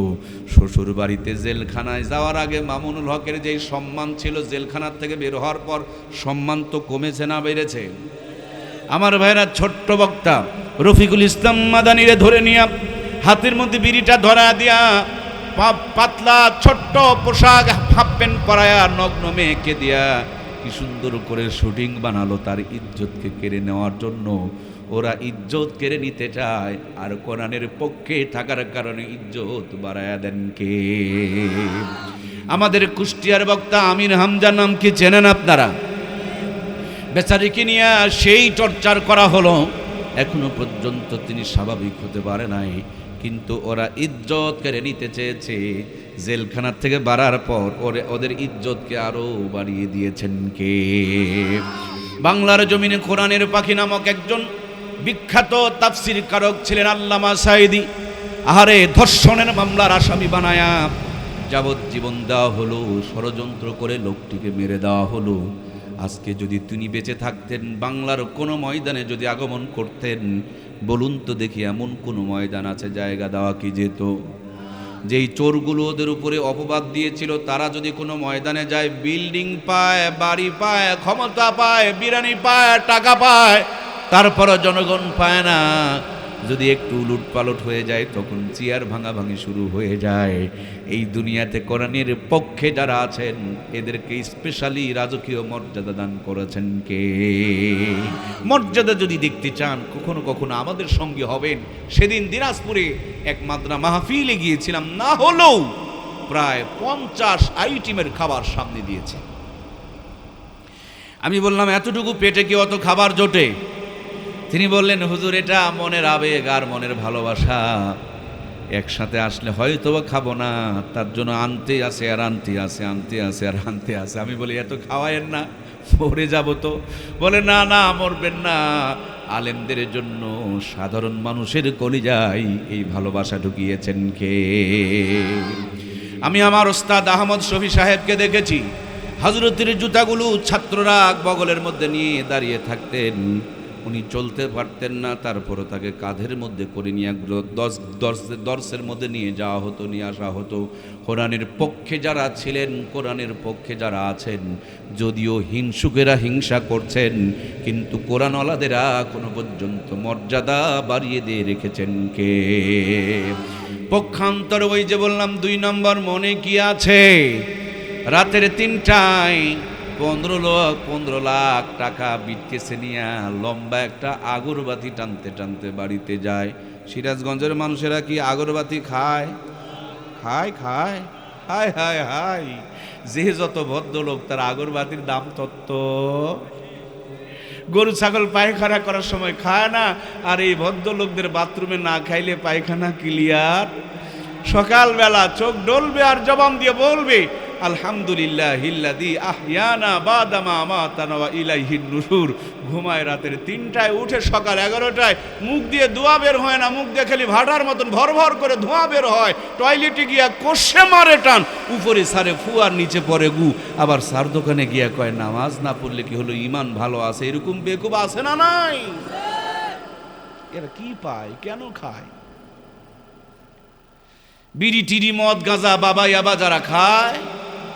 [SPEAKER 1] শ্বশুর বাড়িতে জেলখানায় যাওয়ার আগে মামুনুল হকের যেই সম্মান ছিল, জেলখানার থেকে বের হওয়ার পর সম্মান তো কমেছে না বেড়েছে? আমার ভাইরা, ছোট্ট বক্তা রফিকুল ইসলাম মাদানিরে ধরে নিয়ে হাতের মধ্যে বিড়িটা ধরা দিয়া, পাতলা ছোট্ট পোশাক হাফ প্যান্ট পরায়া, নগ্ন মেয়েকে দিয়া কি সুন্দর করে শুটিং বানালো তার ইজ্জতকে কেড়ে নেওয়ার জন্য। ওরা ইজ্জত কেড়ে নিতে চায়, আর কোরআনের পক্ষে থাকার কারণে ইজ্জত বাড়ায়া দেন কে? আমাদের কুষ্টিয়ার বক্তা আমির হামজা নাম কি চেনেন আপনারা? বেচারিকে নিয়ে সেই টর্চার করা হলো, এখনো পর্যন্ত তিনি স্বাভাবিক হতে পারে নাই, কিন্তু ওরা ইজ্জত কেড়ে নিতে চেয়েছে। জেলখানার থেকে বাড়ার পর ওদের ইজ্জতকে আরো বাড়িয়ে দিয়েছেন কে? বাংলার জমিনে কোরআনের পাখি নামক একজন বিখ্যাত তাফসির কারক ছিলেন আল্লামা সাঈদী। আহারে, ধর্ষণের মামলার আসামি বানায়া যাবজ্জীবন দেওয়া হলো, ষড়যন্ত্র করে লোকটিকে মেরে দেওয়া হলো। আজকে যদি তিনি বেঁচে থাকতেন, বাংলার কোনো ময়দানে যদি আগমন করতেন, বলুন তো দেখি এমন কোনো ময়দান আছে জায়গা দেওয়া কি যেত? যেই চোরগুলো ওদের উপরে অপবাদ দিয়েছিল, তারা যদি কোনো ময়দানে যায়, বিল্ডিং পায়, বাড়ি পায়, ক্ষমতা পায়, বিরানি পায়, টাকা পায়, তারপরও জনগণ পায় না। যদি একটু উলটপালট হয়ে যায়, তখন চেয়ার ভাঙাভাঙি শুরু হয়ে যায়। এই দুনিয়াতে কোরআনের পক্ষে যারা আছেন, এদেরকে স্পেশালি রাজকীয় মর্যাদা দান করেছেন কে? মর্যাদা যদি দেখতে চান, কখনো কখনো আমাদের সঙ্গে হবেন। সেদিন দিনাজপুরে এক মাদ্রা মাহফিলে গিয়েছিলাম, না হলেও প্রায় 50 আইটেমের খাবার সামনে দিয়েছে। আমি বললাম, এতটুকু পেটে কি অত খাবার জোটে? তিনি বললেন, হুজুর, এটা মনের আবেগ আর মনের ভালোবাসা একসাথে আসলে হয়তো খাবো না, তার জন্য আনতে আসে আর আনতে আসে, আনতে আসে আর আনতে আসে। আমি বলি, এত খাওয়ায়েন না, মরে যাব তো। বলে, না না, মরবেন না। আলেমদের জন্য সাধারণ মানুষের কলিজায় এই ভালোবাসা ঢুকিয়েছেন কে? আমি আমার ওস্তাদ আহমদ শফি সাহেবকে দেখেছি, হযরতের জুতাগুলো ছাত্ররা বগলের মধ্যে নিয়ে দাঁড়িয়ে থাকতেন। উনি চলতে পারতেন না, তারপরও তাকে কাঁধের মধ্যে করে নিয়ে দর্শের মধ্যে নিয়ে যাওয়া হতো, নিয়ে আসা হতো। কোরআনের পক্ষে যারা ছিলেন, কোরআনের পক্ষে যারা আছেন, যদিও হিংসুকেরা হিংসা করছেন, কিন্তু কোরআনওয়ালাদেরা কোনো পর্যন্ত মর্যাদা বাড়িয়ে দিয়ে রেখেছেন কে? পক্ষান্তর, ওই যে বললাম 2 নম্বর, মনে কি আছে? রাতের 3টায় 15 লাখ টাকা বিটকেসে নিয়ে লম্বা একটা আগরবাতি টানতে টানতে বাড়িতে যায়। সিরাজগঞ্জের মানুষেরা কি আগরবাতি খায়? খায় খায়। হায় হায় হায়, যে যত ভদ্রলোক, তার আগরবাতির দাম তত। গরু ছাগল পায়খানা করার সময় খায় না, আর এই ভদ্রলোকদের বাথরুমে না খাইলে পায়খানা ক্লিয়ার। সকালবেলা চোখ ডলবে আর জবান দিয়ে বলবে, আলহামদুলিল্লাহিল্লাযী আহইয়ানা বাদামা আমাতানা ওয়া ইলাইহিন নুশুর। ঘুমায় রাতের 3টায়, উঠে সকাল 11টায়। মুখ দিয়ে ধোঁয়া বের হয় না, মুখ দিয়ে খালি ভাটার মতন ভর ভর করে ধোঁয়া বের হয়। টয়লেটে গিয়া কষে মারে টান, উপরে সারে ফু আর নিচে পড়ে গু। আবার সার দোকানে গিয়া কয়, নামাজ না পড়লে কি হলো, ইমান ভালো আছে। এরকম বেকুব আছে না নাই? এরা কি পায়, কেন খায়? বিড়ি টিড়ি মদ গাঁজা বাবা ইয়াবা যারা খায়,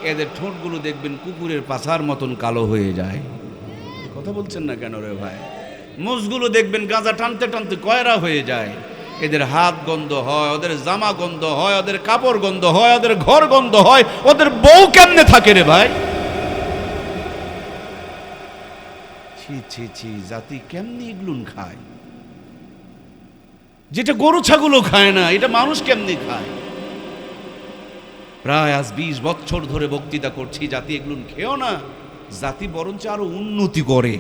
[SPEAKER 1] এদের ঠোঁটগুলো দেখবেন কুকুরের পাছার মতন কালো হয়ে যায়। কথা বলছেন না কেন রে ভাই? মুখগুলো দেখবেন গাঁজা টানতে টানতে কয়রা হয়ে যায়। এদের হাত গন্ধ হয়, ওদের জামা গন্ধ হয়, ওদের কাপড় গন্ধ হয়, ওদের ঘর গন্ধ হয়। ওদের বউ কেমনে থাকে রে ভাই? ছি ছি ছি, জাতি কেমনি এগুলো খায়? যেটা গরু ছাগলও খায় না, এটা মানুষ কেমনি খায়? প্রায় আজ 20 বছর ধরে বক্তৃতা করছি, জাতি এগুলো খেও না। জাতি বরঞ্চ আরো উন্নতি করে।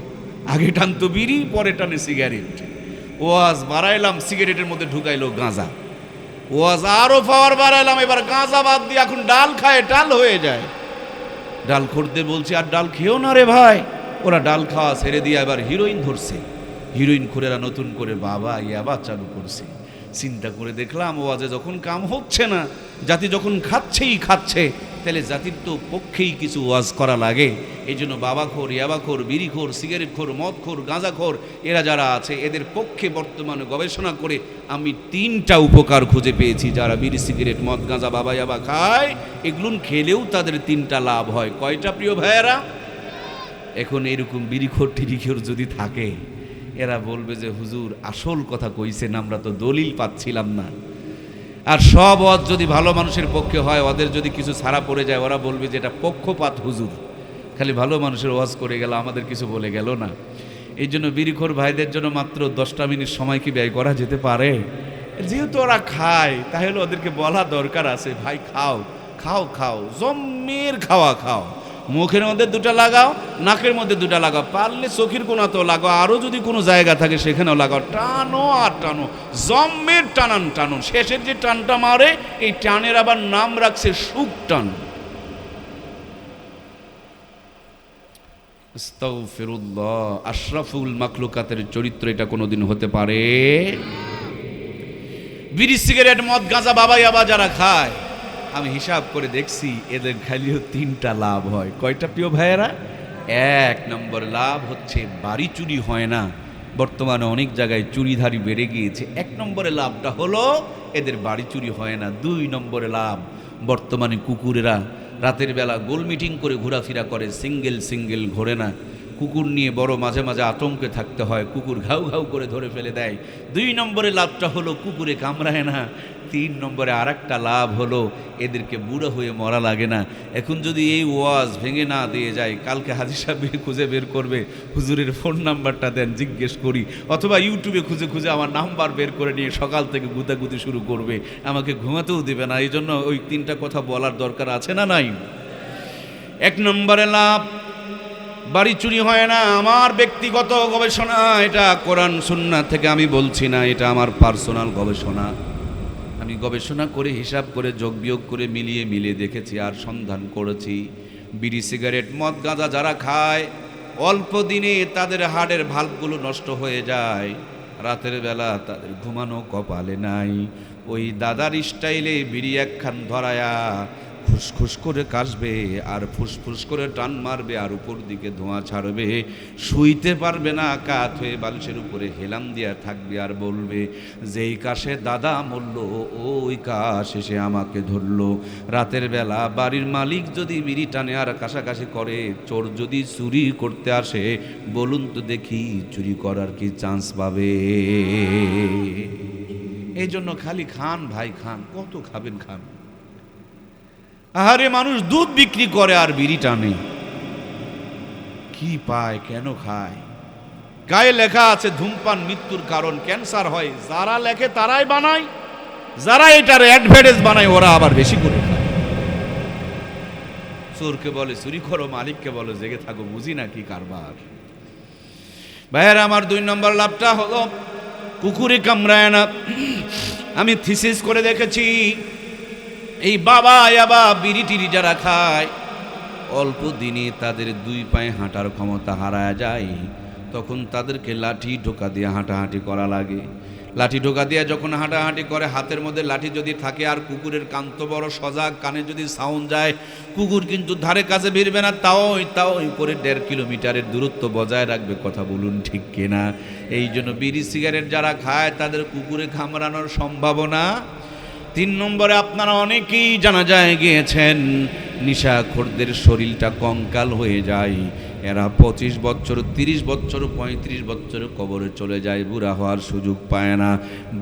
[SPEAKER 1] আগে টানতো বিড়ি, পরে টানে সিগারেট। ওয়াজ বাড়াইলাম, সিগারেটের মধ্যে ঢুকাইলো গাঁজা। ওয়াজ আরো পাওয়ার বাড়াইলাম, এবার গাঁজা বাদ দিয়ে এখন ডাল খায়, ডাল হয়ে যায়। ডাল খোরদের বলছি, আর ডাল খেও না রে ভাই। ওরা ডাল খাওয়া ছেড়ে দিয়ে এবার হিরোইন ধরছে। হিরোইন খোরেরা নতুন করে বাবা ইয়াবা চালু করছে। চিন্তা করে দেখলাম, ওয়াজে যখন কাম হচ্ছে না, জাতি যখন খাচ্ছেই খাচ্ছে, তাহলে জাতির তো পক্ষেই কিছু ওয়াজ করা লাগে। এই জন্য বাবাখোর, ইয়াবাখোর, বিড়িখোর, সিগারেটখোর, মদখোর, গাঁজাখোর, এরা যারা আছে, এদের পক্ষে বর্তমানে গবেষণা করে আমি 3টা উপকার খুঁজে পেয়েছি। যারা বিড়ি সিগারেট মদ গাঁজা বাবা ইয়াবা খায়, এগুলো খেলেও তাদের 3টা লাভ হয়। কয়টা প্রিয় ভাইয়েরা? এখন এরকম বিড়িখোর টিড়িখোর যদি থাকে, এরা বলবে যে হুজুর আসল কথা কইছেন, আমরা তো দলিল পাচ্ছিলাম না। আর সব ওয়াজ যদি ভালো মানুষের পক্ষে হয়, ওদের যদি কিছু ছাড়া পড়ে যায়, ওরা বলবে যে এটা পক্ষপাত হুজুর, খালি ভালো মানুষের ওয়াজ করে গেল, আমাদের কিছু বলে গেল না। এই জন্য বিড়িখোর ভাইদের জন্য মাত্র 10টা মিনিট সময় কি ব্যয় করা যেতে পারে? যেহেতু ওরা খায়, তাহলে ওদেরকে বলা দরকার আছে, ভাই খাও খাও খাও, জম্মের খাওয়া খাও। মুখের মধ্যে দুটা লাগাও, নাকের মধ্যে দুটা লাগাও, পারলে চোখের কোণাতেও লাগাও, আরও যদি কোনো জায়গা থাকে সেখানেও লাগাও। টানো আর টানো, জম্মের টানান টানো। শেষের যে টানটা মারে এই টানের আবার নাম রাখছে সুখ টান। আস্তাগফিরুল্লাহ। আশরাফুল মাখলুকাতের চরিত্র এটা কোনোদিন হতে পারে? বিড়ি, সিগারেট, মদ, গাঁজা, বাবাইয়াবা যারা খায়, আমি হিসাব করে দেখছি এদের খালিও 3টা লাভ হয়। কয়টা প্রিয় ভাইয়েরা? 1 নম্বর লাভ হচ্ছে বাড়ি চুরি হয় না। বর্তমানে অনেক জায়গায় চুরিধারি বেড়ে গিয়েছে। 1 নম্বরে লাভটা হলো এদের বাড়ি চুরি হয় না। 2 নম্বরে লাভ, বর্তমানে কুকুরেরা রাতের বেলা গোল মিটিং করে ঘোরাফেরা করে, সিঙ্গেল ঘোরে না। কুকুর নিয়ে বড় মাঝে মাঝে আতঙ্কে থাকতে হয়, কুকুর ঘাউ ঘাউ করে ধরে ফেলে দেয়। 2 নম্বরে লাভটা হলো কুকুরে কামড়ায় না। 3 নম্বরে আর একটা লাভ হলো এদেরকে বুড়ো হয়ে মরা লাগে না। এখন যদি এই ওয়াজ ভেঙে না দিয়ে যায়, কালকে হাজী সাহেব খুঁজে বের করবে, হুজুরের ফোন নাম্বারটা দেন জিজ্ঞেস করি, অথবা ইউটিউবে খুঁজে আমার নাম্বার বের করে নিয়ে সকাল থেকে গুতাগুতি শুরু করবে, আমাকে ঘুমাতেও দেবে না। এই জন্য ওই 3টা কথা বলার দরকার আছে না নাই? 1 নম্বরে লাভ, বাড়ি চুরি হয় না। আমার ব্যক্তিগত গবেষণা, এটা কোরআন সুন্নাহ থেকে আমি বলছি না, এটা আমার পার্সোনাল গবেষণা। আমি গবেষণা করে হিসাব করে যোগ বিয়োগ করে মিলিয়ে দেখেছি আর সন্ধান করেছি, বিড়ি, সিগারেট, মদ, গাঁজা যারা খায় অল্প দিনে তাদের হাড়ের ভাল্বগুলো নষ্ট হয়ে যায়। রাতের বেলা তাদের ঘুমানো কপালে নাই। ওই দাদার স্টাইলে বিড়ি একখান ধরায়া ফুসফুস করে কাশবে আর ফুসফুস করে টান মারবে আর উপর দিকে ধোঁয়া ছাড়বে, শুইতে পারবে না, কাত হয়ে বালিশের উপরে হেলাম দিয়া থাকবে আর বলবে, যেই কাশে দাদা মরল ওই কাশ এসে আমাকে ধরলো। রাতের বেলা বাড়ির মালিক যদি বিড়ি টানে আর কাশাকাশি করে, চোর যদি চুরি করতে আসে, বলুন তো দেখি চুরি করার কি চান্স পাবে? এই জন্য খালি খান ভাই খান, কত খাবেন খান। আহারে, মানুষ দুধ বিক্রি করে আর বিড়ি টানে, কি পায় কেন খায়? গায়ে লেখা আছে ধূমপান মৃত্যুর কারণ, ক্যান্সার হয়। যারা লেখে তারাই বানায়, যারা এটার অ্যাডভার্টাইজ বানায় ওরা আবার বেশি করে খায়। চোরকে বলে চুরি করো, মালিককে বলো জেগে থাকো, বুঝি না কি কারবার। ভাইয়ের আমার 2 নম্বর লাভটা হলো কুকুরে কামড়ায় না। আমি থিসিস করে দেখেছি, এই বাবা বিড়ি টিড়ি যারা খায় অল্প দিনে তাদের 2 পায়ে হাঁটার ক্ষমতা হারায় যায়। তখন তাদেরকে লাঠি ঢোকা দিয়ে হাঁটাহাঁটি করা লাগে। লাঠি ঢোকা দিয়ে যখন হাঁটাহাঁটি করে, হাতের মধ্যে লাঠি যদি থাকে আর কুকুরের কান তো বড় সজাগ, কানে যদি সাউন্ড যায়, কুকুর কিন্তু ধারে কাছে ভিড়বে না, তাও করে 1.5 কিলোমিটারের দূরত্ব বজায় রাখবে। কথা বলুন ঠিক কিনা? এই জন্য বিড়ি সিগারেট যারা খায় তাদের কুকুরে কামড়ানোর সম্ভাবনা। 3 নম্বরে আপনারা অনেকেই জানা যায় গিয়েছেন, নেশাখোরদের শরীরটা কঙ্কাল হয়ে যায়। এরা 25 বছর, 30 বছর, 35 বছর কবরে চলে যায়, বুড়া হওয়ার সুযোগ পায় না।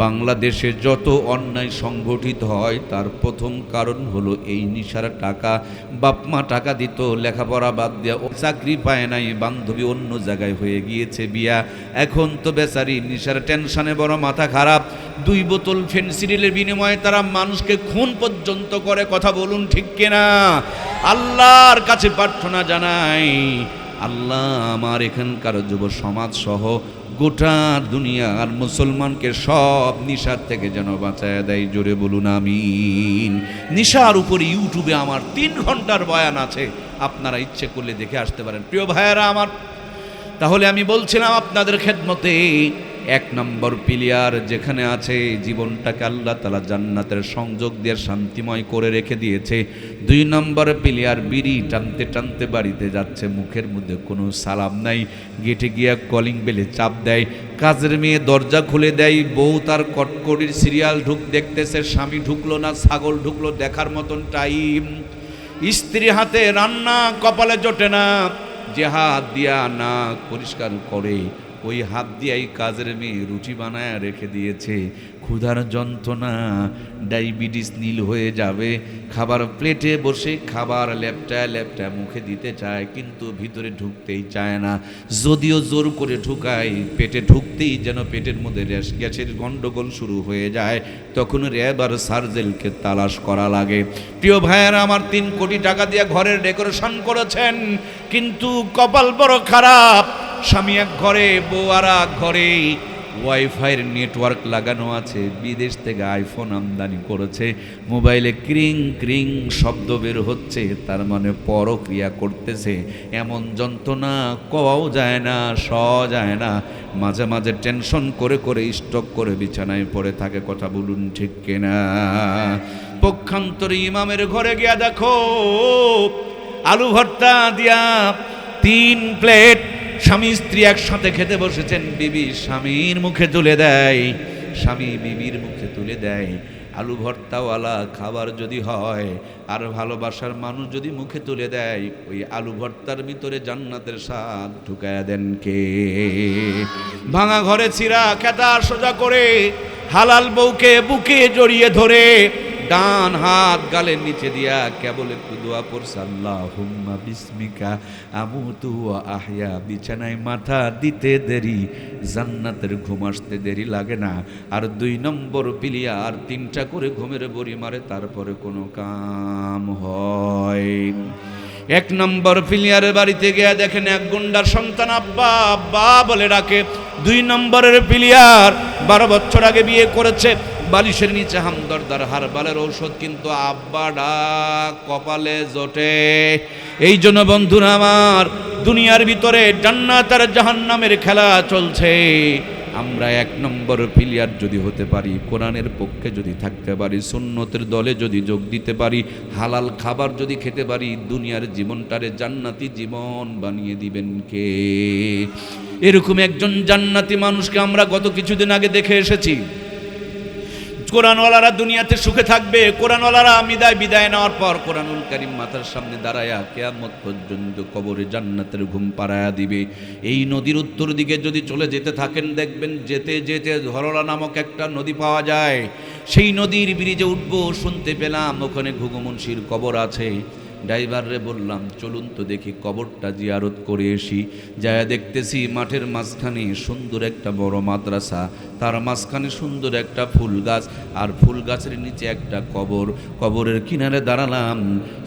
[SPEAKER 1] বাংলাদেশে যত অন্যায় সংগঠিত হয় তার প্রথম কারণ হলো এই নেশার টাকা। বাপমা টাকা দিত, লেখাপড়া বাদ দেওয়া, ও চাকরি পায় নাই, বান্ধবী অন্য জায়গায় হয়ে গিয়েছে বিয়া, এখন তো বেচারি নেশার টেনশনে বড় মাথা খারাপ। 2 বোতল ফেনসিডিলের বিনিময়ে তারা মানুষকে খুন পর্যন্ত করে। কথা বলুন ঠিক কিনা? আল্লাহর কাছে প্রার্থনা জানাই, আল্লাহ আমার এখানকার যুব সমাজ সহ গোটা দুনিয়ার মুসলমানকে সব নিশার থেকে যেন বাঁচায় দেয়। জোরে বলুন আমিন। নিশার উপরে ইউটিউবে আমার 3 ঘন্টার বয়ান আছে, আপনারা ইচ্ছে করলে দেখে আসতে পারেন। প্রিয় ভাইয়েরা আমার, তাহলে আমি বলছিলাম আপনাদের খেদমতে, 1 নম্বর পিলিয়ার যেখানে আছে, জীবনটাকে আল্লাহ তাআলা জান্নাতের সংযোগ দিয়ে শান্তিময় করে রেখে দিয়েছে। 2 নম্বর পিলিয়ার, বিড়ি টানতে টানতে বাড়িতে যাচ্ছে, মুখের মধ্যে কোনো সালাম নাই, গেটে গিয়া কলিং বেলে চাপ দেয়, কাজের মেয়ে দরজা খুলে দেয়, বউ তার কটকটির সিরিয়াল দেখতেছে, স্বামী ঢুকলো না ছাগল ঢুকলো দেখার মতন টাইম, স্ত্রী হাতে রান্না কপালে জোটে না, যে হাত দিয়া না পরিষ্কার করে ওই হাত দিয়েই কাজের মেয়ে রুটি বানায় রেখে দিয়েছে। ক্ষুধার যন্ত্রণা, ডায়াবেটিস নীল হয়ে যাবে। খাবার প্লেটে বসে খাবার লেপটায় লেপটায় মুখে দিতে চায়, কিন্তু ভিতরে ঢুকতেই চায় না। যদিও জোর করে ঢুকায়, পেটে ঢুকতেই যেন পেটের মধ্যে গ্যাসের গন্ডগোল শুরু হয়ে যায়। তখন র্যাব আর সার্জেলকে তালাশ করা লাগে। প্রিয় ভাইয়েরা আমার, 3 কোটি টাকা দিয়ে ঘরের ডেকোরেশন করেছেন, কিন্তু কপাল বড় খারাপ। স্বামী এক ঘরে, বউ আর এক ঘরে। ওয়াইফাইয়ের নেটওয়ার্ক লাগানো আছে, বিদেশ থেকে আইফোন আমদানি করেছে। মোবাইলে ক্রিং ক্রিং শব্দ বের হচ্ছে, তার মানে পরক্রিয়া করতেছে। এমন যন্ত্রণা কওয়াও যায় না, সওয়া যায় না। মাঝে মাঝে টেনশন করে করে স্টক করে বিছানায় পড়ে থাকে। কথা বলুন ঠিক কিনা? পক্ষান্তরে ইমামের ঘরে গিয়া দেখো, আলু ভর্তা দিয়া 3 প্লেট স্বামী স্ত্রী একসাথে খেতে বসেছেন। বিবি স্বামীর মুখে তুলে দেয়, স্বামী বিবির মুখে তুলে দেয়। আলু ভর্তাওয়ালা খাবার যদি হয় আর ভালোবাসার মানুষ যদি মুখে তুলে দেয়, ওই আলু ভর্তার ভিতরে জান্নাতের স্বাদ ঢুকায়া দেন কে? ভাঙা ঘরে ছিঁড়া খেতা সোজা করে হালাল বউকে বুকে জড়িয়ে ধরে ডান হাত গালের নিচে দিয়া কেবল একটু দোয়া পড়ছে, আল্লাহুম্মা বিসমিকা আমুতু ওয়া আহয়া। বিছানায় মাথা দিতে দেরি, জান্নাতের ঘুম আসতে দেরি লাগে না। আর 2 নম্বর পিলিয়ার 3টা করে ঘুমের বড়ি মারে, তারপরে কোনো কাম হয়। 1 নম্বর পিলিয়ারের বাড়িতে গিয়ে দেখেন এক গুন্ডার সন্তান আব্বা আব্বা বলে ডাকে। 2 নম্বরের পিলিয়ার 12 বছর আগে বিয়ে করেছে, বালিশের নিচে হামদর্দার হারবালের ঔষধ, কিন্তু আব্বা ডাক কপালে জোটে। এই জন্য বন্ধুরা আমার, দুনিয়ার ভিতরে জান্নাত আর জাহান্নামের খেলা চলছে। আমরা 1 নম্বর প্লেয়ার যদি হতে পারি, কোরআনের পক্ষে যদি থাকতে পারি, সুন্নতের দলে যদি যোগ দিতে পারি, হালাল খাবার যদি খেতে পারি, দুনিয়ার জীবনটারে জান্নাতি জীবন বানিয়ে দিবেন কে? এরকম একজন জান্নাতি মানুষকে আমরা গত কিছুদিন আগে দেখে এসেছি। কোরআনওয়ালারা দুনিয়াতে সুখে থাকবে, কোরআনওয়ালারা বিদায় নেওয়ার পর কোরআনুল কারীম মাথার সামনে দাঁড়ায়া কিয়ামত পর্যন্ত কবরে জান্নাতের ঘুম পাড়ায়া দিবে। এই নদীর উত্তর দিকে যদি চলে যেতে থাকেন, দেখবেন যেতে যেতে ধরলা নামক একটা নদী পাওয়া যায়। সেই নদীর ব্রিজে উঠবো, শুনতে পেলাম ওখানে ঘুঘু মুন্সির কবর আছে। ড্রাইভাররে বললাম, চলুন তো দেখি কবরটা জিয়ারত করে এসি। যায় দেখতেছি মাঠের মাঝখানে সুন্দর একটা বড় মাদ্রাসা, তার মাঝখানে সুন্দর একটা ফুল গাছ, আর ফুল গাছের নিচে একটা কবর। কবরের কিনারে দাঁড়ালাম,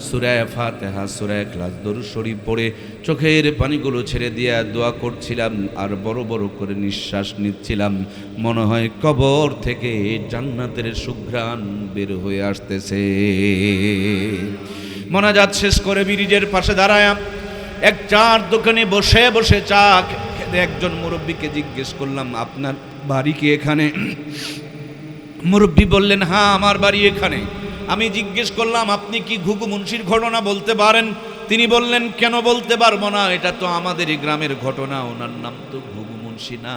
[SPEAKER 1] সূরা ফাতিহা, সূরা ইখলাস, দরুদ শরীফ পড়ে চোখের পানিগুলো ছেড়ে দিয়া দোয়া করছিলাম, আর বড় বড় করে নিঃশ্বাস নিচ্ছিলাম। মনে হয় কবর থেকে জান্নাতের সুঘ্রাণ বের হয়ে আসতেছে। মোনাজাত শেষ করে ব্রিজের পাশে দাঁড়ায় এক চার দোকানে বসে বসে চা খেতে একজন মুরব্বীকে জিজ্ঞেস করলাম, আপনার বাড়ি কি এখানে? মুরব্বী বললেন, হ্যাঁ আমার বাড়ি এখানে। আমি জিজ্ঞেস করলাম, আপনি কি ঘুঘু মুন্সির ঘটনা বলতে পারেন? তিনি বললেন, কেন বলতে পারবো না, এটা তো আমাদেরই গ্রামের ঘটনা। ওনার নাম তো ঘুঘু মুন্সি না,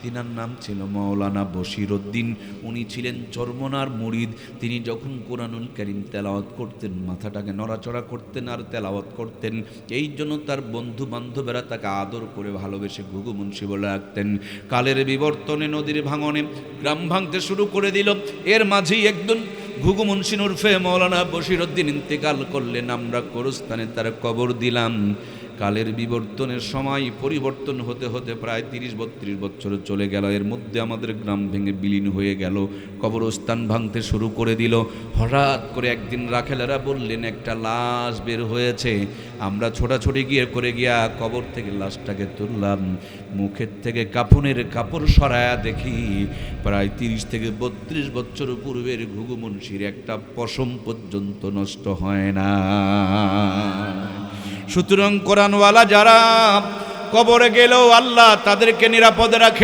[SPEAKER 1] তিনার নাম ছিল মাওলানা বশির উদ্দিন। উনি ছিলেন চরমনার মুরিদ। তিনি যখন কোরআনুল কারীম তেলাওয়াত করতেন, মাথাটাকে নড়াচড়া করতেন আর তেলাওয়াত করতেন। এই জন্য তার বন্ধু বান্ধবেরা তাকে আদর করে ভালোবেসে ঘুঘু মুন্সি বলে রাখতেন। কালের বিবর্তনে, নদীর ভাঙনে গ্রাম ভাঙতে শুরু করে দিল। এর মাঝেই একজন ঘুঘু মুন্সি উর্ফে মাওলানা বশির উদ্দিন ইন্তেকাল করলেন। আমরা গোরস্থানে তার কবর দিলাম। কালের বিবর্তনের সময় পরিবর্তন হতে হতে প্রায় 30-32 বছর চলে গেল। এর মধ্যে আমাদের গ্রাম ভেঙে বিলীন হয়ে গেল, কবরস্থান ভাঙতে শুরু করে দিল। হঠাৎ করে একদিন রাখেলেরা বললেন, একটা লাশ বের হয়েছে। আমরা ছোটাছুটি গিয়া কবর থেকে লাশটাকে তুললাম। মুখের থেকে কাফনের কাপড় সরায়া দেখি প্রায় 30-32 বছর পূর্বের ঘুঘু মুন্সির একটা পশম পর্যন্ত নষ্ট হয় না। সুতরাং কোরআনওয়ালা যারা কবরে গেলেও আল্লাহ তাদেরকে নিরাপদে রাখে।